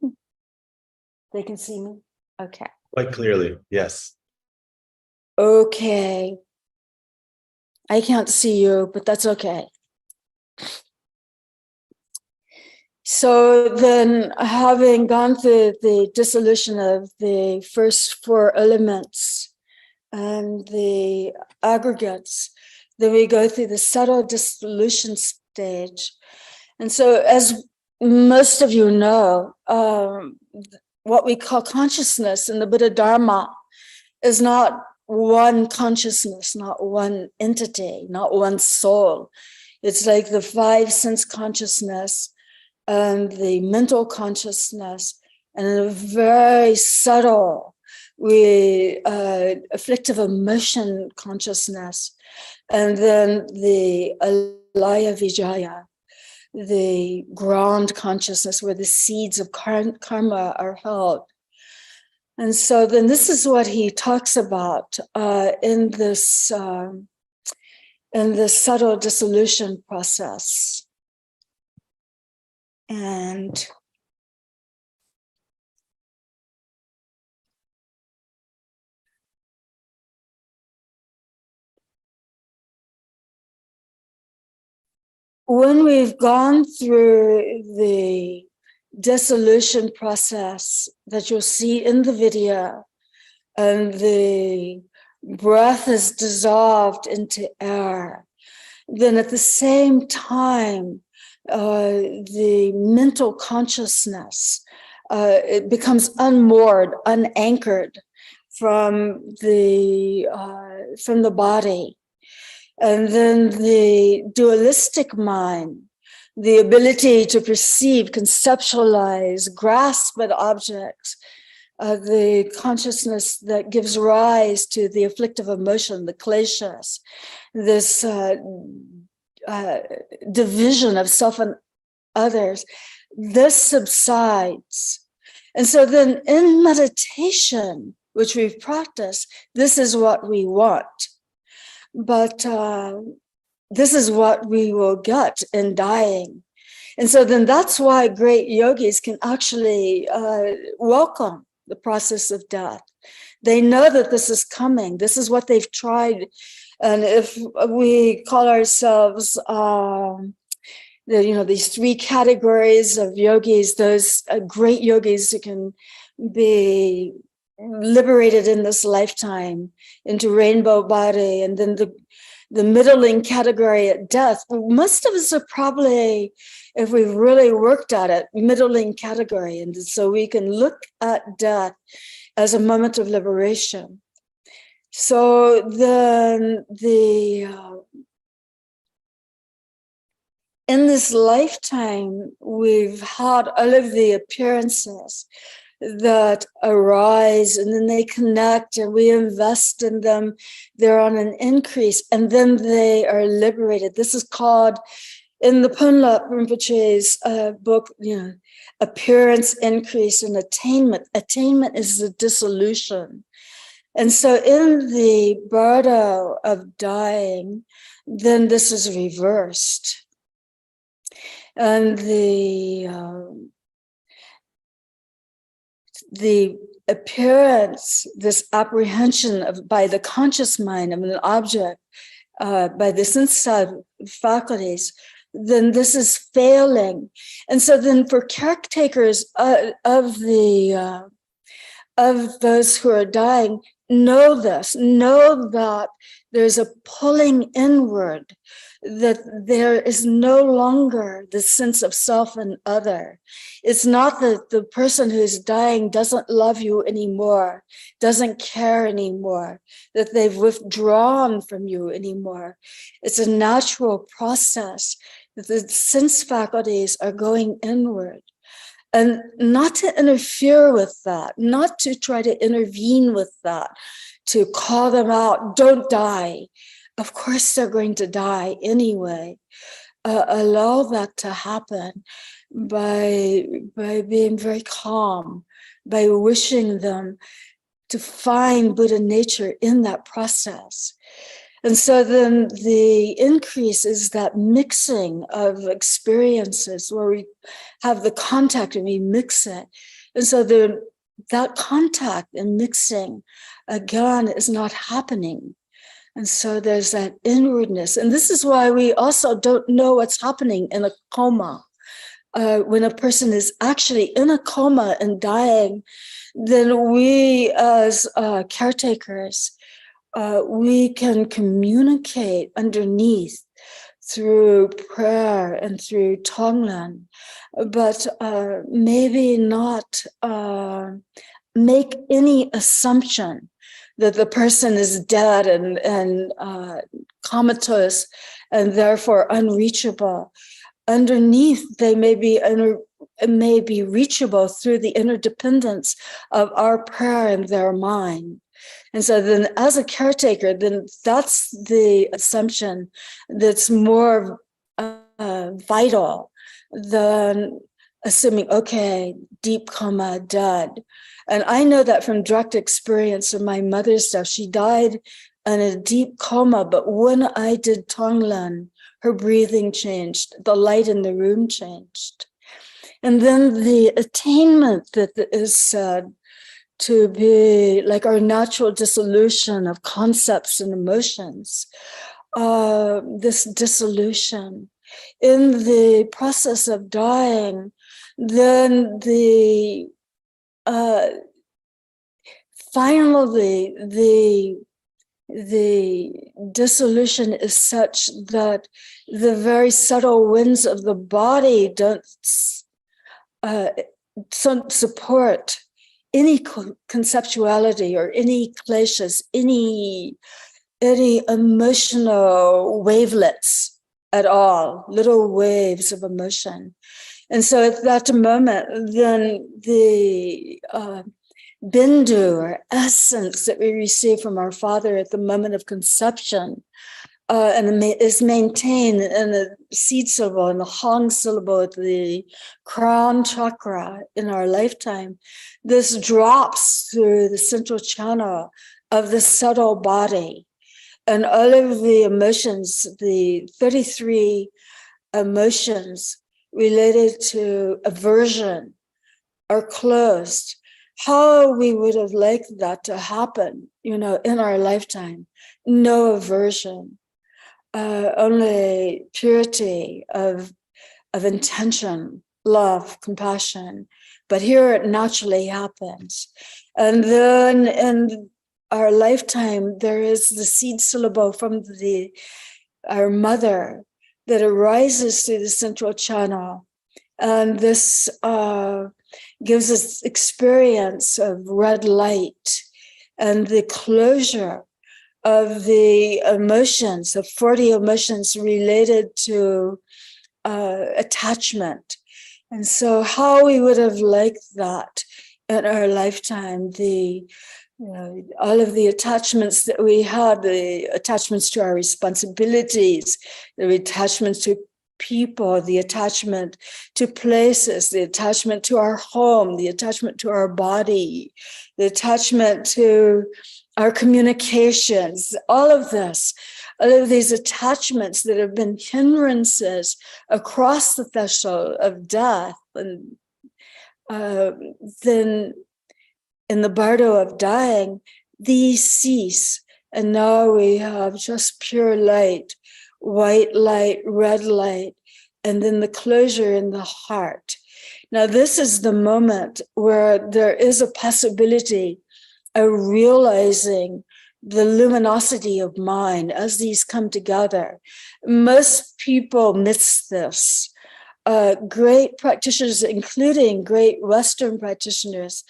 They can see me? Okay. Quite clearly, yes. Okay. I can't see you, but that's okay. So then, having gone through the dissolution of the first four elements and the aggregates, then we go through the subtle dissolution stage. And so, as most of you know, what we call consciousness in the Buddha Dharma is not one consciousness, not one entity, not one soul. It's like the five sense consciousness and the mental consciousness, and a very subtle, afflictive emotion consciousness, and then the alaya vijaya, the ground consciousness where the seeds of karma are held. And so then this is what he talks about in this subtle dissolution process. And when we've gone through the dissolution process that you'll see in the video, and the breath is dissolved into air, then at the same time, the mental consciousness, it becomes unmoored, unanchored from the body. And then the dualistic mind, the ability to perceive, conceptualize, grasp at objects, the consciousness that gives rise to the afflictive emotion, the kleshas, this division of self and others, this subsides. And so then in meditation, which we've practiced, this is what we want. But this is what we will get in dying. And so then that's why great yogis can actually welcome the process of death. They know that this is coming. This is what they've tried. And if we call ourselves, these three categories of yogis, those great yogis who can be liberated in this lifetime into rainbow body, and then the middling category at death. Most of us are probably, if we've really worked at it, middling category. And so we can look at death as a moment of liberation. So then in this lifetime, we've had all of the appearances that arise, and then they connect and we invest in them. They're on an increase, and then they are liberated. This is called, in the Punlap Rinpoche's book, appearance, increase, and attainment. Attainment is the dissolution. And so in the Bardo of dying, then this is reversed. And the appearance, this apprehension by the conscious mind of an object, by the sensitive faculties, then this is failing. And so then for caretakers of those who are dying, know that there's a pulling inward, that there is no longer the sense of self and other. It's not that the person who's dying doesn't love you anymore, doesn't care anymore, that they've withdrawn from you anymore. It's a natural process that the sense faculties are going inward. And not to interfere with that, not to try to intervene with that, to call them out, don't die. Of course they're going to die anyway. Allow that to happen by being very calm, by wishing them to find Buddha nature in that process. And so then the increase is that mixing of experiences where we have the contact and we mix it. And so that contact and mixing, again, is not happening. And so there's that inwardness. And this is why we also don't know what's happening in a coma. When a person is actually in a coma and dying, then we as caretakers, we can communicate underneath through prayer and through Tonglen, but maybe not make any assumption that the person is dead and comatose and therefore unreachable. Underneath, they may be reachable through the interdependence of our prayer and their mind. And so then as a caretaker, then that's the assumption that's more vital than assuming, okay, deep coma, dead. And I know that from direct experience of my mother's stuff. She died in a deep coma, but when I did Tonglen, her breathing changed, the light in the room changed. And then the attainment that is said to be like our natural dissolution of concepts and emotions, this dissolution in the process of dying, then finally the dissolution is such that the very subtle winds of the body don't support any conceptuality or any kleshas, any emotional wavelets at all, little waves of emotion. And so at that moment, then the bindu or essence that we receive from our Father at the moment of conception and is maintained in the seed syllable and the hong syllable at the crown chakra in our lifetime. This drops through the central channel of the subtle body. And all of the emotions, the 33 emotions related to aversion are closed. How we would have liked that to happen, in our lifetime. No aversion. Only purity of intention, love, compassion. But here it naturally happens. And then in our lifetime, there is the seed syllable from our mother that arises through the central channel. And this gives us experience of red light and the closure of the emotions, the 40 emotions related to attachment. And so how we would have liked that in our lifetime, all of the attachments that we had, the attachments to our responsibilities, the attachments to people, the attachment to places, the attachment to our home, the attachment to our body, the attachment to our communications, all of these attachments that have been hindrances across the threshold of death. And then in the Bardo of dying, these cease. And now we have just pure light, white light, red light, and then the closure in the heart. Now, this is the moment where there is a possibility of realizing the luminosity of mind as these come together. Most people miss this. Great practitioners, including great Western practitioners,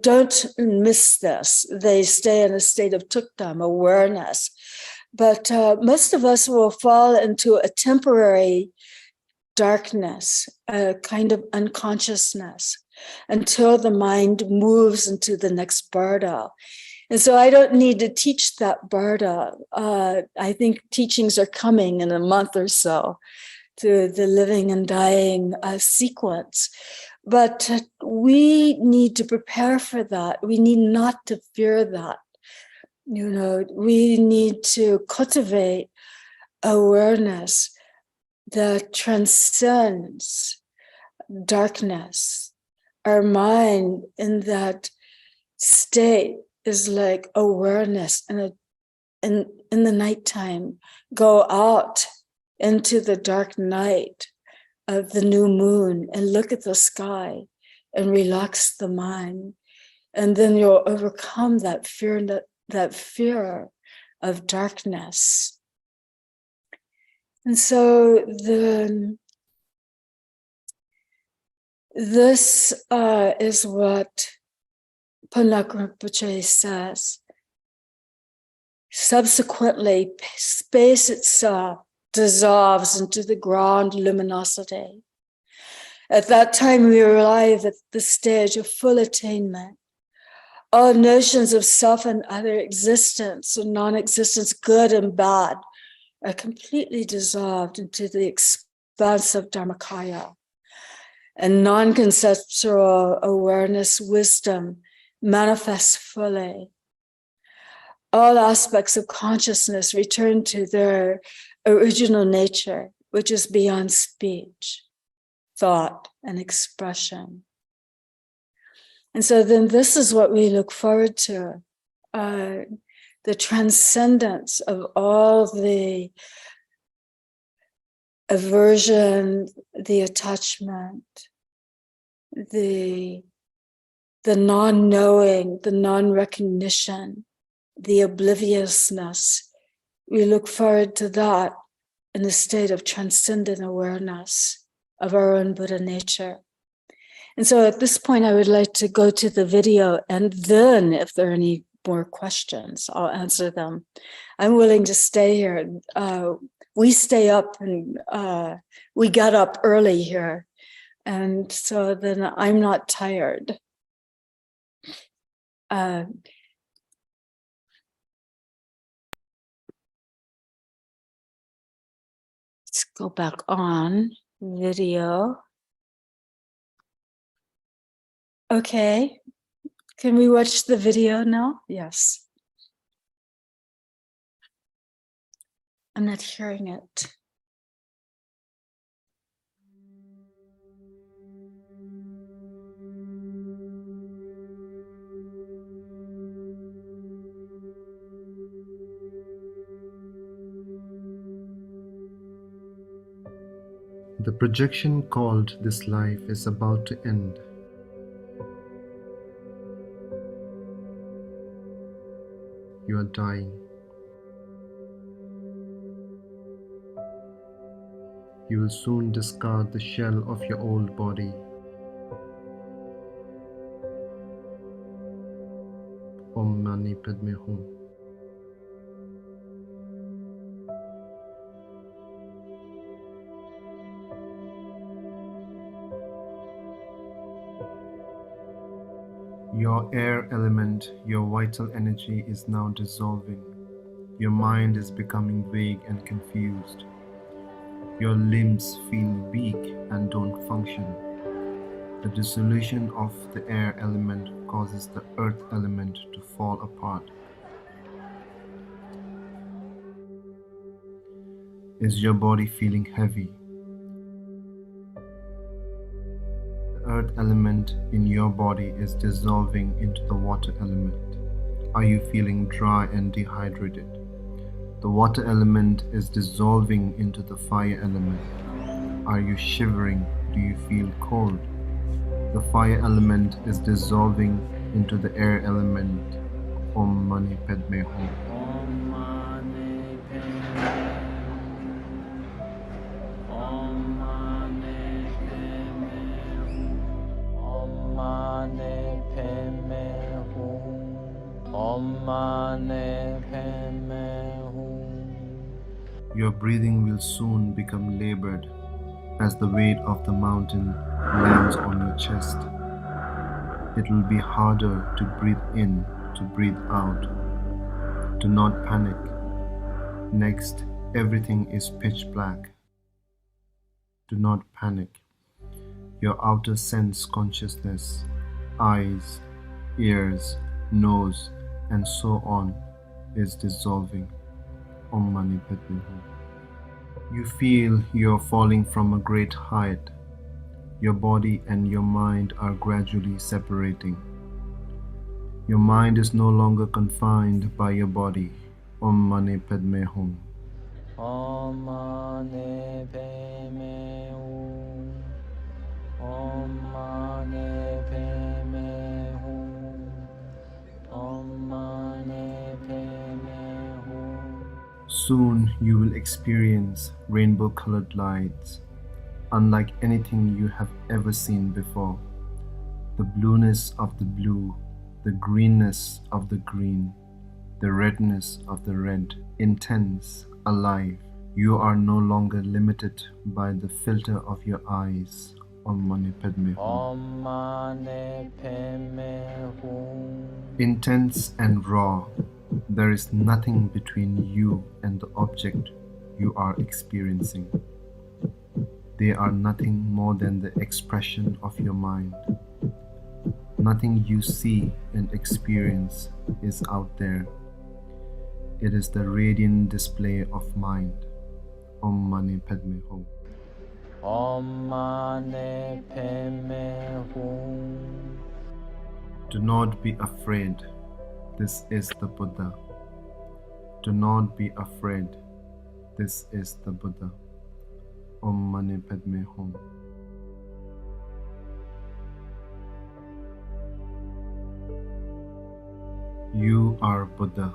don't miss this. They stay in a state of tukdam, awareness. But most of us will fall into a temporary darkness, a kind of unconsciousness, until the mind moves into the next Bardo. And so I don't need to teach that Bardo. I think teachings are coming in a month or so to the living and dying sequence. But we need to prepare for that. We need not to fear that. We need to cultivate awareness that transcends darkness. Our mind in that state is like awareness, and in the nighttime, go out into the dark night of the new moon and look at the sky and relax the mind. And then you'll overcome that fear of darkness. And so this is what Panak Rinpoche says. Subsequently, space itself dissolves into the ground luminosity. At that time, we arrive at the stage of full attainment. All notions of self and other existence or non-existence, good and bad, are completely dissolved into the expanse of Dharmakaya. And non-conceptual awareness, wisdom, manifests fully. All aspects of consciousness return to their original nature, which is beyond speech, thought, and expression. And so then this is what we look forward to, the transcendence of all the aversion, the attachment, the non-knowing, the non-recognition, the obliviousness. We look forward to that in a state of transcendent awareness of our own Buddha nature. And so at this point, I would like to go to the video, and then if there are any more questions, I'll answer them. I'm willing to stay here. We stay up and we got up early here. And so then I'm not tired. Let's go back on video. Okay, can we watch the video now? Yes. I'm not hearing it. The projection called this life is about to end. You are dying. You will soon discard the shell of your old body. Om Mani Padme Hum. Your air element, your vital energy is now dissolving. Your mind is becoming vague and confused. Your limbs feel weak and don't function. The dissolution of the air element causes the earth element to fall apart. Is your body feeling heavy? The earth element in your body is dissolving into the water element. Are you feeling dry and dehydrated? The water element is dissolving into the fire element. Are you shivering? Do you feel cold? The fire element is dissolving into the air element. Om Mani Padme Hum. Om Mani Padme Om Mani Padme Om Mani Padme Om Mani Padme. Your breathing will soon become labored as the weight of the mountain lands on your chest. It will be harder to breathe in, to breathe out. Do not panic. Next, everything is pitch black. Do not panic. Your outer sense consciousness, eyes, ears, nose, and so on, is dissolving. Om Mani Padme Hum. You feel you're falling from a great height. Your body and your mind are gradually separating. Your mind is no longer confined by your body. Om Mani Padme Hum. Om Mani Padme Hum. Om Mani Padme Hum. Om Mani Padme Hum. Soon you will experience rainbow-colored lights, unlike anything you have ever seen before. The blueness of the blue, the greenness of the green, the redness of the red, intense, alive. You are no longer limited by the filter of your eyes. Om Mani Padme Hum. Om Mani Padme Hum. Intense and raw, there is nothing between you and the object you are experiencing. They are nothing more than the expression of your mind. Nothing you see and experience is out there. It is the radiant display of mind. Om Mani Padme Hum. Om Mani Padme Hum. Do not be afraid. This is the Buddha. Do not be afraid. This is the Buddha. Om Mani Padme Hum. You are Buddha.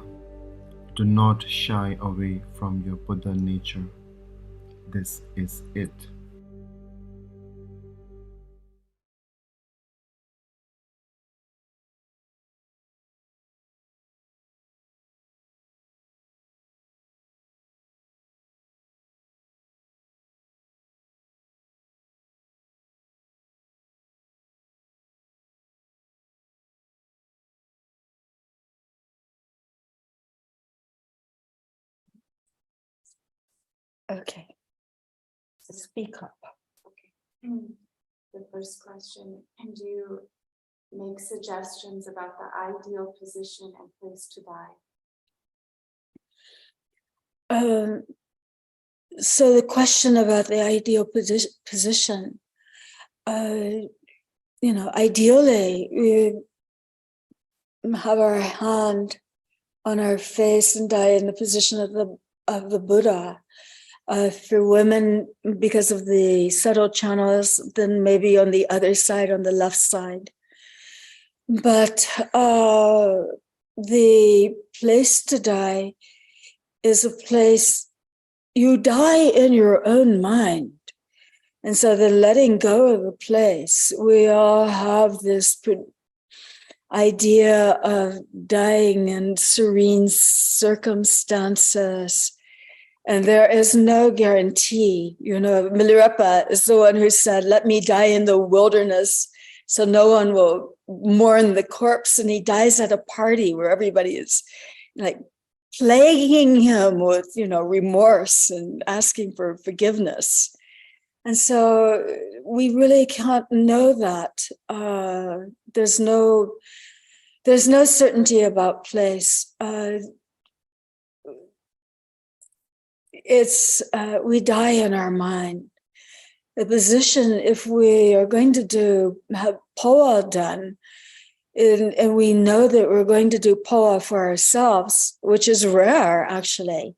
Do not shy away from your Buddha nature. This is it. Okay. Speak up. The first question, and you make suggestions about the ideal position and place to die. So the question about the ideal position, ideally we have our hand on our face and die in the position of the Buddha. For women, because of the subtle channels, then maybe on the other side, on the left side. But the place to die is a place you die in your own mind. And so the letting go of a place, we all have this idea of dying in serene circumstances. And there is no guarantee. Milarepa is the one who said, let me die in the wilderness so no one will mourn the corpse. And he dies at a party where everybody is like plaguing him with, remorse and asking for forgiveness. And so we really can't know that. There's no certainty about place. We die in our mind. The position, if we are going to have poa done, and we know that we're going to do poa for ourselves, which is rare actually,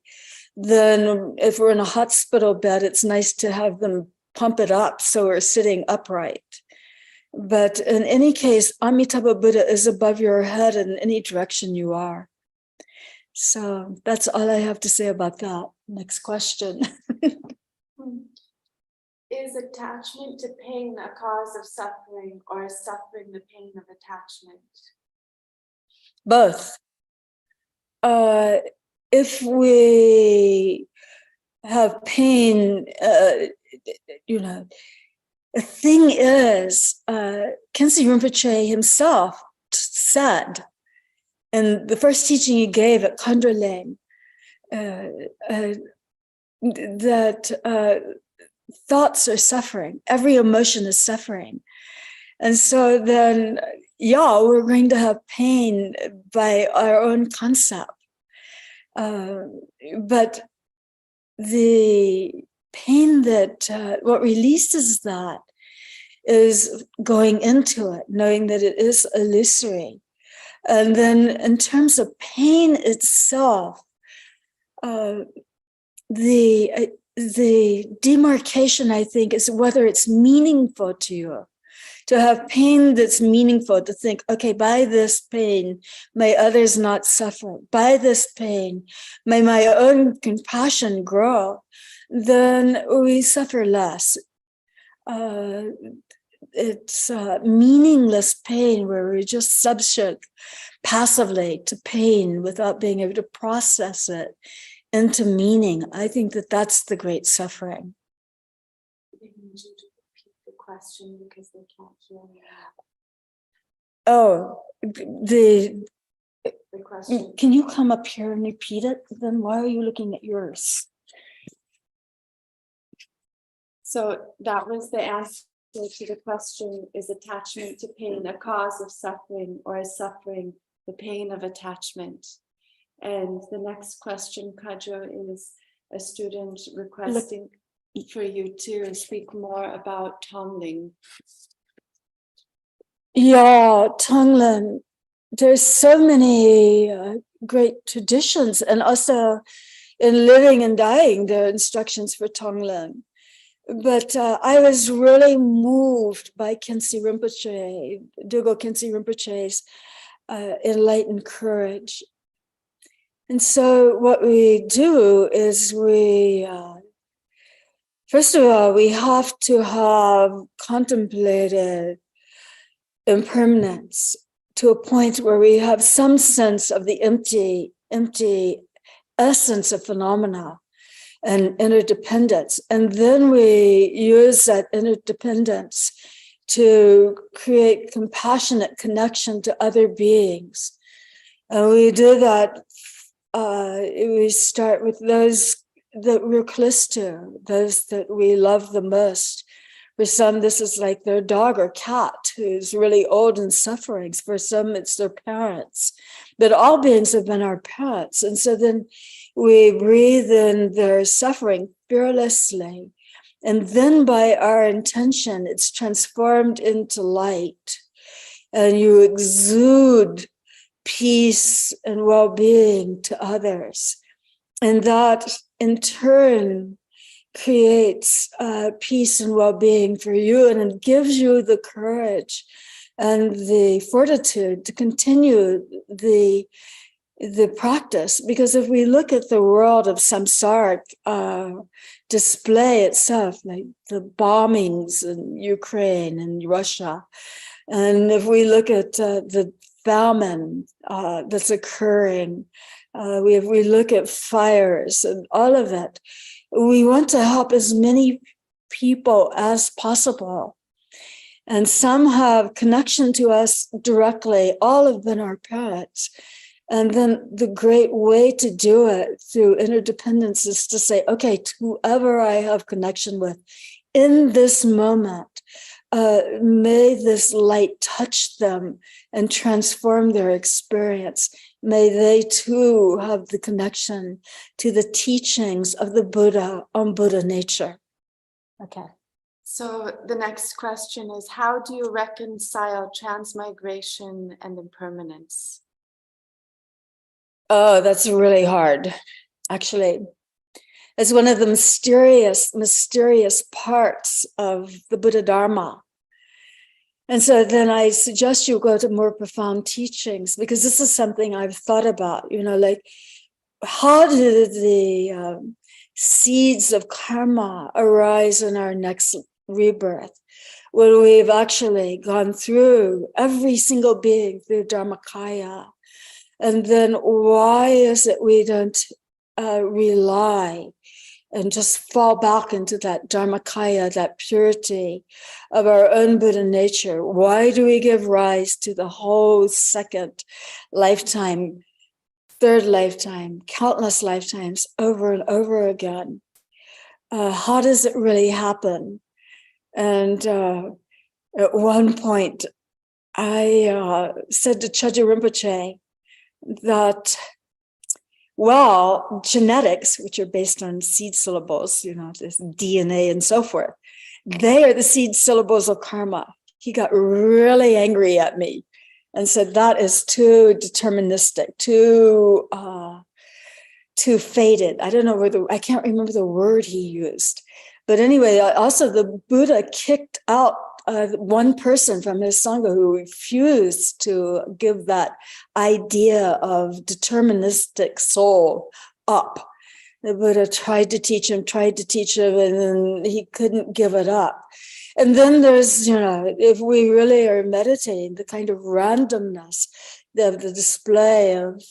then if we're in a hospital bed, it's nice to have them pump it up so we're sitting upright. But in any case, Amitabha Buddha is above your head in any direction you are. So that's all I have to say about that. Next question. Is attachment to pain a cause of suffering, or is suffering the pain of attachment? Both. If we have pain, the thing is, Khyentse Rinpoche himself said, in the first teaching he gave at Khandreleng, that thoughts are suffering, every emotion is suffering. And so then, we're going to have pain by our own concept. But the pain that, what releases that is going into it, knowing that it is illusory. And then in terms of pain itself, the demarcation, I think, is whether it's meaningful to you. To have pain that's meaningful, to think, okay, by this pain, may others not suffer. By this pain, may my own compassion grow. Then we suffer less. It's meaningless pain where we're just subject passively to pain without being able to process it into meaning. I think that that's the great suffering. I need you to repeat the question because they can't hear me. Oh, the question. Can you come up here and repeat it? Then why are you looking at yours? So that was the answer to the question, is attachment to pain a cause of suffering, or is suffering the pain of attachment? And the next question, Khadro, is a student requesting for you to speak more about Tongling. Yeah, Tonglen. There's so many great traditions, and also in living and dying, there are instructions for Tonglen. But I was really moved by Khyentse Rinpoche, Dugo Khyentse Rinpoche's enlightened courage. And so what we do is first of all, we have to have contemplated impermanence to a point where we have some sense of the empty essence of phenomena and interdependence. And then we use that interdependence to create compassionate connection to other beings. And we do that, we start with those that we're close to, those that we love the most. For some, this is like their dog or cat who's really old and suffering. For some, it's their parents. But all beings have been our parents. And so then we breathe in their suffering fearlessly. And then by our intention, it's transformed into light. And you exude peace and well-being to others. And that in turn creates peace and well-being for you, and it gives you the courage and the fortitude to continue the practice. Because if we look at the world of samsaric display itself, like the bombings in Ukraine and Russia, and if we look at the famine that's occurring, if we look at fires and all of it, we want to help as many people as possible. And some have connection to us directly. All have been our parents. And then the great way to do it through interdependence is to say, okay, to whoever I have connection with in this moment, may this light touch them and transform their experience. May they too have the connection to the teachings of the Buddha on Buddha nature. Okay. So the next question is, how do you reconcile transmigration and impermanence? Oh, that's really hard, actually. It's one of the mysterious parts of the Buddha Dharma. And so then I suggest you go to more profound teachings, because this is something I've thought about, like how do the seeds of karma arise in our next rebirth when we've actually gone through every single being through Dharmakaya? And then why is it we don't rely and just fall back into that Dharmakaya, that purity of our own Buddha nature? Why do we give rise to the whole second lifetime, third lifetime, countless lifetimes over and over again? How does it really happen? And at one point, I said to Chagdud Rinpoche that, well, genetics, which are based on seed syllables, this DNA and so forth, they are the seed syllables of karma. He got really angry at me and said that is too deterministic, too fated. I don't know I can't remember the word he used. But anyway, also the Buddha kicked out one person from his Sangha who refused to give that idea of deterministic soul up. The Buddha tried to teach him, and then he couldn't give it up. And then there's, if we really are meditating, the kind of randomness, the display of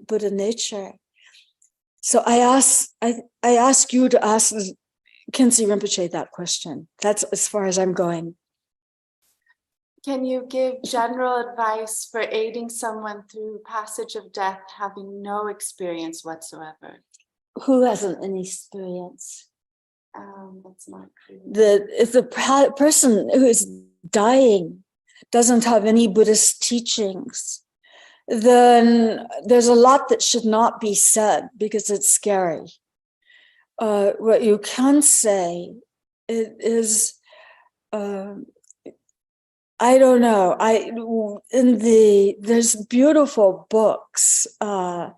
Buddha nature. So I ask you to ask Khyentse Rinpoche that question. That's as far as I'm going. Can you give general advice for aiding someone through passage of death having no experience whatsoever? Who hasn't any experience? That's not clear. If the person who is dying doesn't have any Buddhist teachings, then there's a lot that should not be said because it's scary. What you can say is, I don't know. There's beautiful books on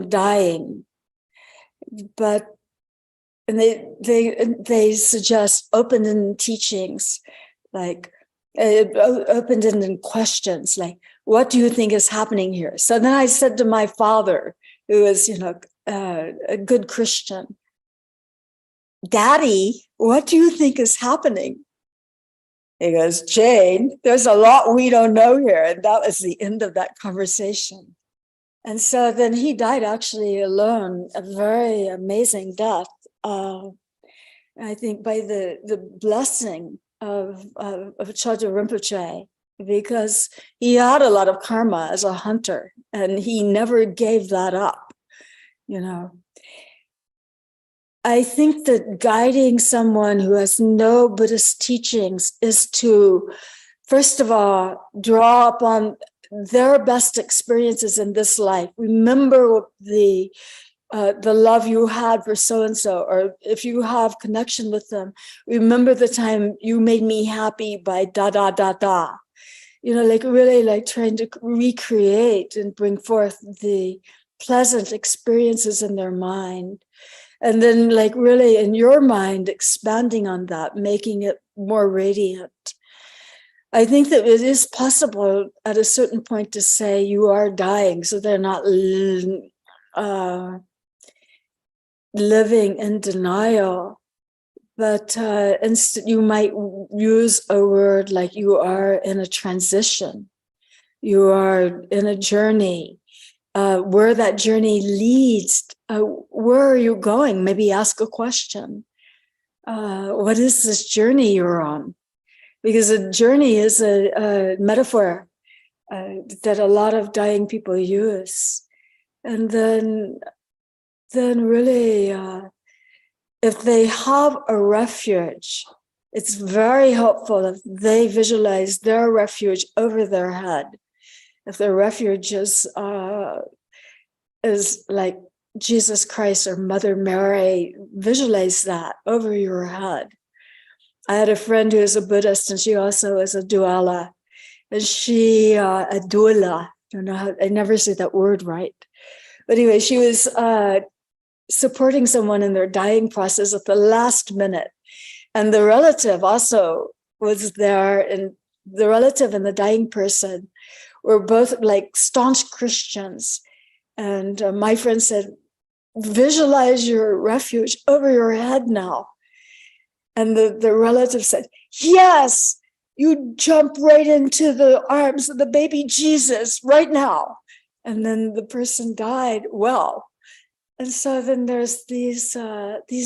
dying, and they suggest open-ended teachings, like open-ended questions, like, what do you think is happening here? So then I said to my father, who is, a good Christian, Daddy, what do you think is happening? He goes, Jane, there's a lot we don't know here. And that was the end of that conversation. And so then he died actually alone, a very amazing death. I think by the blessing of Chagdud Rinpoche, because he had a lot of karma as a hunter and he never gave that up, I think that guiding someone who has no Buddhist teachings is to, first of all, draw upon their best experiences in this life. Remember the love you had for so-and-so, or if you have connection with them, remember the time you made me happy by da-da-da-da. Really trying to recreate and bring forth the pleasant experiences in their mind. And then like really in your mind, expanding on that, making it more radiant. I think that it is possible at a certain point to say you are dying, so they're not living in denial. But you might use a word like you are in a transition. You are in a journey. Where that journey leads, where are you going? Maybe ask a question. What is this journey you're on? Because a journey is a metaphor that a lot of dying people use. And then really, if they have a refuge, it's very helpful if they visualize their refuge over their head. If their refuge is like Jesus Christ or Mother Mary, visualize that over your head. I had a friend who is a Buddhist, and she also is a doula. And she, a doula, I don't know how, I never say that word right. But anyway, she was supporting someone in their dying process at the last minute. And the relative also was there, and the relative and the dying person were both like staunch Christians. And my friend said, visualize your refuge over your head now. And the relative said, yes, you jump right into the arms of the baby Jesus right now. And then the person died well. And so then there's these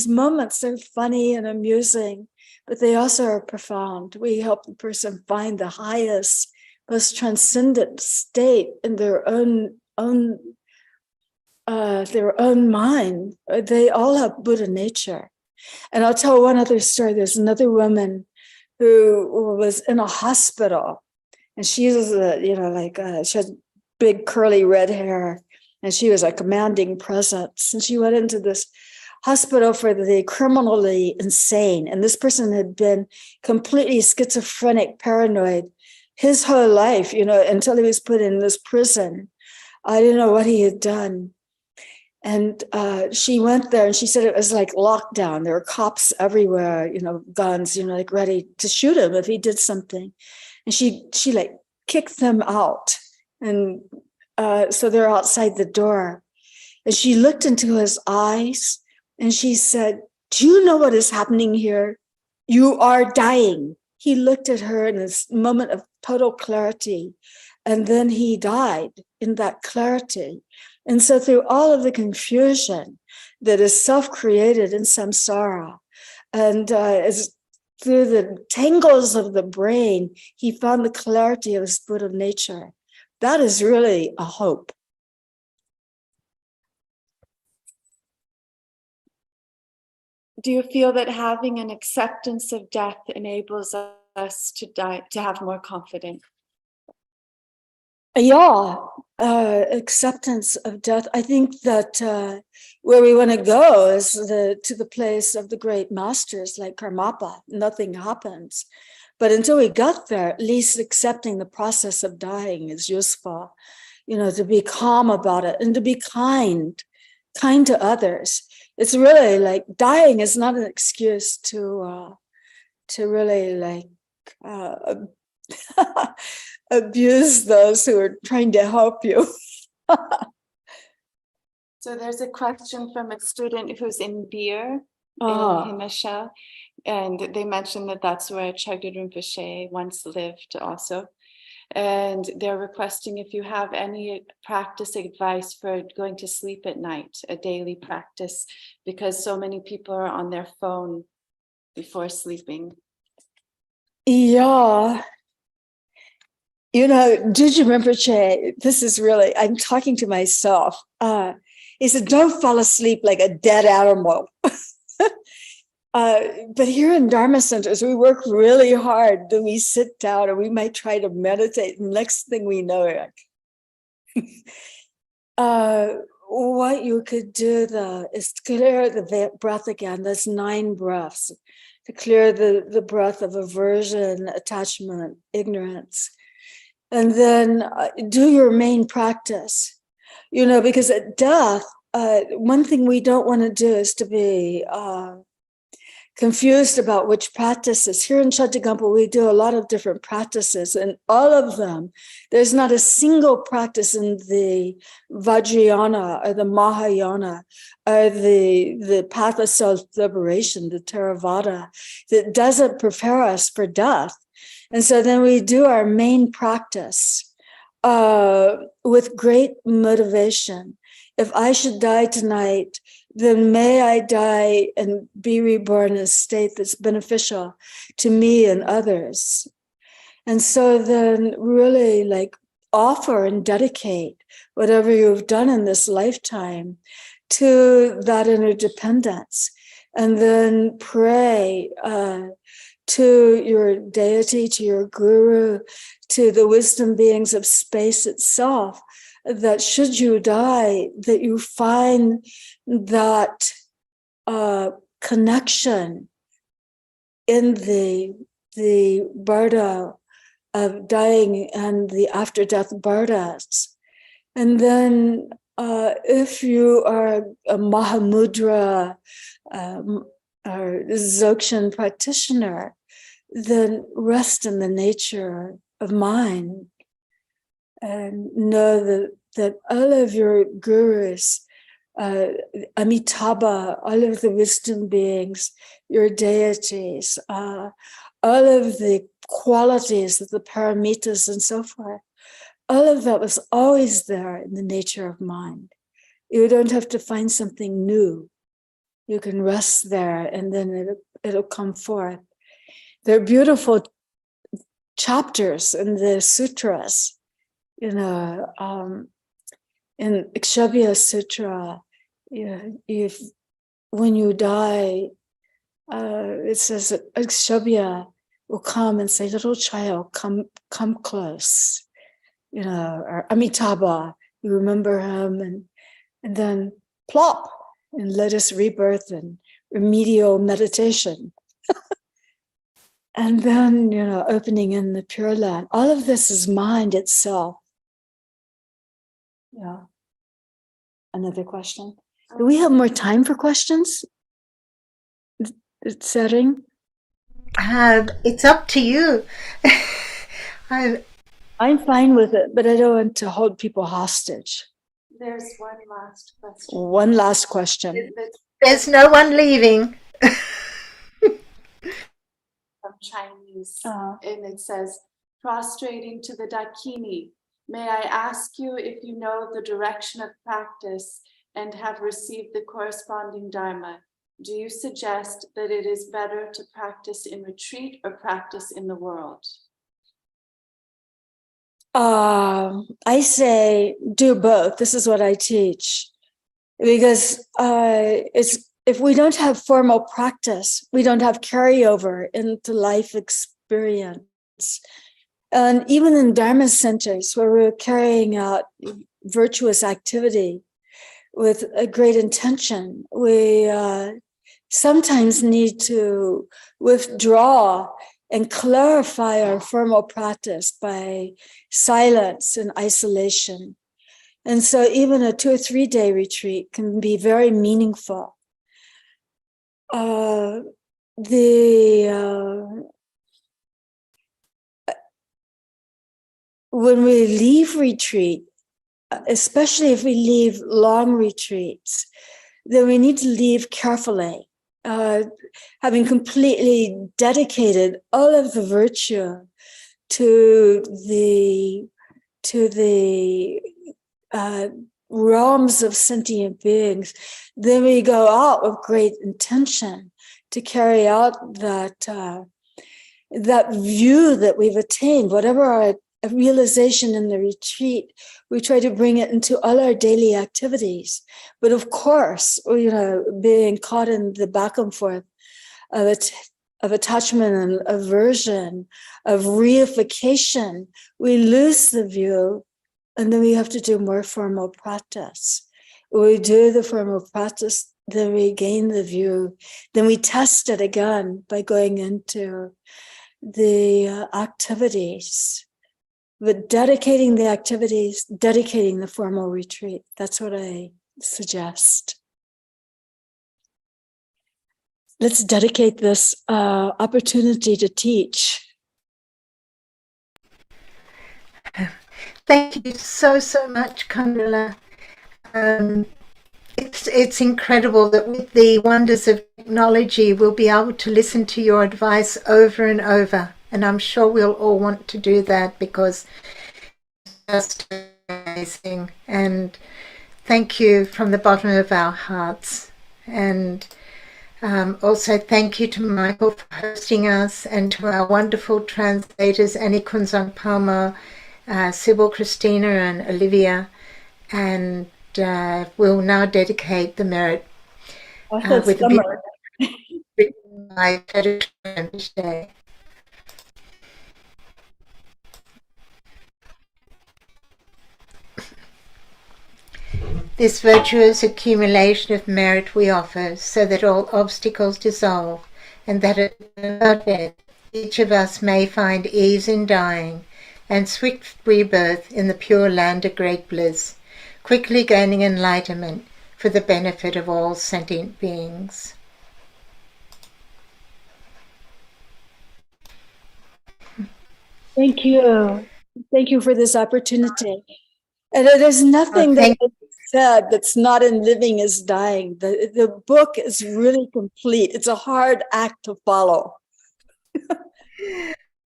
moments, they're funny and amusing, but they also are profound. We help the person find the highest, most transcendent state in their own mind. They all have Buddha nature. And I'll tell one other story. There's another woman who was in a hospital, and she was, she had big curly red hair, and she was a commanding presence. And she went into this hospital for the criminally insane. And this person had been completely schizophrenic, paranoid his whole life, until he was put in this prison. I didn't know what he had done. And she went there, and she said it was like lockdown. There were cops everywhere, guns, like ready to shoot him if he did something. And she like kicked them out. And so they're outside the door. And she looked into his eyes and she said, do you know what is happening here? You are dying. He looked at her in this moment of total clarity. And then he died in that clarity. And so through all of the confusion that is self-created in samsara, and through the tangles of the brain, he found the clarity of his Buddha nature. That is really a hope. Do you feel that having an acceptance of death enables us to have more confidence? Yeah, acceptance of death. I think that where we want to go is to the place of the great masters like Karmapa. Nothing happens. But until we got there, at least accepting the process of dying is useful, to be calm about it and to be kind to others. It's really like dying is not an excuse to really abuse those who are trying to help you. So there's a question from a student who's in Beer in Himasha, and they mentioned that that's where Chagdud Rinpoche once lived also. And they're requesting if you have any practice advice for going to sleep at night, a daily practice, because so many people are on their phone before sleeping. Yeah. Juju Rinpoche, this is really, I'm talking to myself. He said, don't fall asleep like a dead animal. But here in Dharma centers, we work really hard. Then we sit down and we might try to meditate. Next thing we know, what you could do is clear the breath again. There's 9 breaths to clear the breath of aversion, attachment, ignorance. And then do your main practice, because at death, one thing we don't want to do is to be confused about which practices. Here in Chattigampa, we do a lot of different practices, and all of them, there's not a single practice in the Vajrayana or the Mahayana or the path of self-liberation, the Theravada, that doesn't prepare us for death. And so then we do our main practice with great motivation. If I should die tonight, then may I die and be reborn in a state that's beneficial to me and others. And so then really like offer and dedicate whatever you've done in this lifetime to that interdependence. And then pray to your deity, to your guru, to the wisdom beings of space itself, that should you die, that you find that connection in the Bardo of dying and the after-death Bardas. And then if you are a Mahamudra or Dzogchen practitioner, then rest in the nature of mind and know that all of your gurus, Amitabha, all of the wisdom beings, your deities, all of the qualities of the paramitas and so forth, all of that was always there in the nature of mind. You don't have to find something new. You can rest there and then it'll come forth. There are beautiful chapters in the sutras, in Ikshobhya Sutra, if when you die, it says that Ikshobhya will come and say, little child, come close. Or Amitabha, you remember him, and then plop, and let us rebirth and remedial meditation. And then, opening in the Pure Land. All of this is mind itself. Yeah. Another question. Do we have more time for questions? Setting? It's up to you. I'm fine with it, but I don't want to hold people hostage. There's one last question. One last question. There's no one leaving. From Chinese, and it says, prostrating to the Dakini, may I ask you if you know the direction of practice and have received the corresponding Dharma? Do you suggest that it is better to practice in retreat or practice in the world? I say do both. This is what I teach. Because if we don't have formal practice, we don't have carryover into life experience. And even in Dharma centers where we're carrying out virtuous activity with a great intention, we sometimes need to withdraw and clarify our formal practice by silence and isolation. And so even a 2 or 3 day retreat can be very meaningful. When we leave retreat, especially if we leave long retreats, then we need to leave carefully, having completely dedicated all of the virtue to the realms of sentient beings. Then we go out with great intention to carry out that view that we've attained, whatever our realization in the retreat, we try to bring it into all our daily activities. But of course, being caught in the back and forth of attachment and aversion, of reification, we lose the view, and then we have to do more formal practice. When we do the formal practice, then we gain the view. Then we test it again by going into the activities. But dedicating the activities, dedicating the formal retreat. That's what I suggest. Let's dedicate this opportunity to teach. Thank you so much, Kandala. It's incredible that with the wonders of technology, we'll be able to listen to your advice over and over. And I'm sure we'll all want to do that because it's just amazing. And thank you from the bottom of our hearts. And also thank you to Michael for hosting us, and to our wonderful translators, Annie Kunzon Palmer, Sybil, Christina, and Olivia. And we'll now dedicate the merit with a bit written by Khadro. This virtuous accumulation of merit we offer, so that all obstacles dissolve, and that at our death each of us may find ease in dying, and swift rebirth in the pure land of great bliss, quickly gaining enlightenment for the benefit of all sentient beings. Thank you. Thank you for this opportunity. And there's nothing that I said that's not in Living is Dying. The book is really complete. It's a hard act to follow.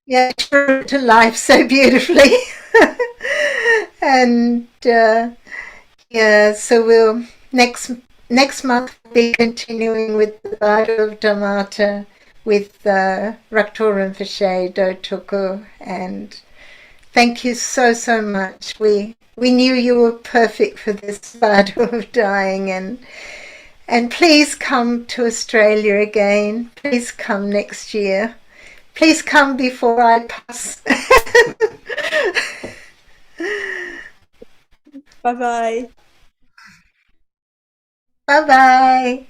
Yeah, true to life so beautifully. And yeah, so we'll next month be continuing with the Bardo of Dhammata with Raktorum Vishay Dotuku. And thank you so much. We knew you were perfect for this Bardo of Dying, and please come to Australia again. Please come next year. Please come before I pass. Bye-bye. Bye-bye.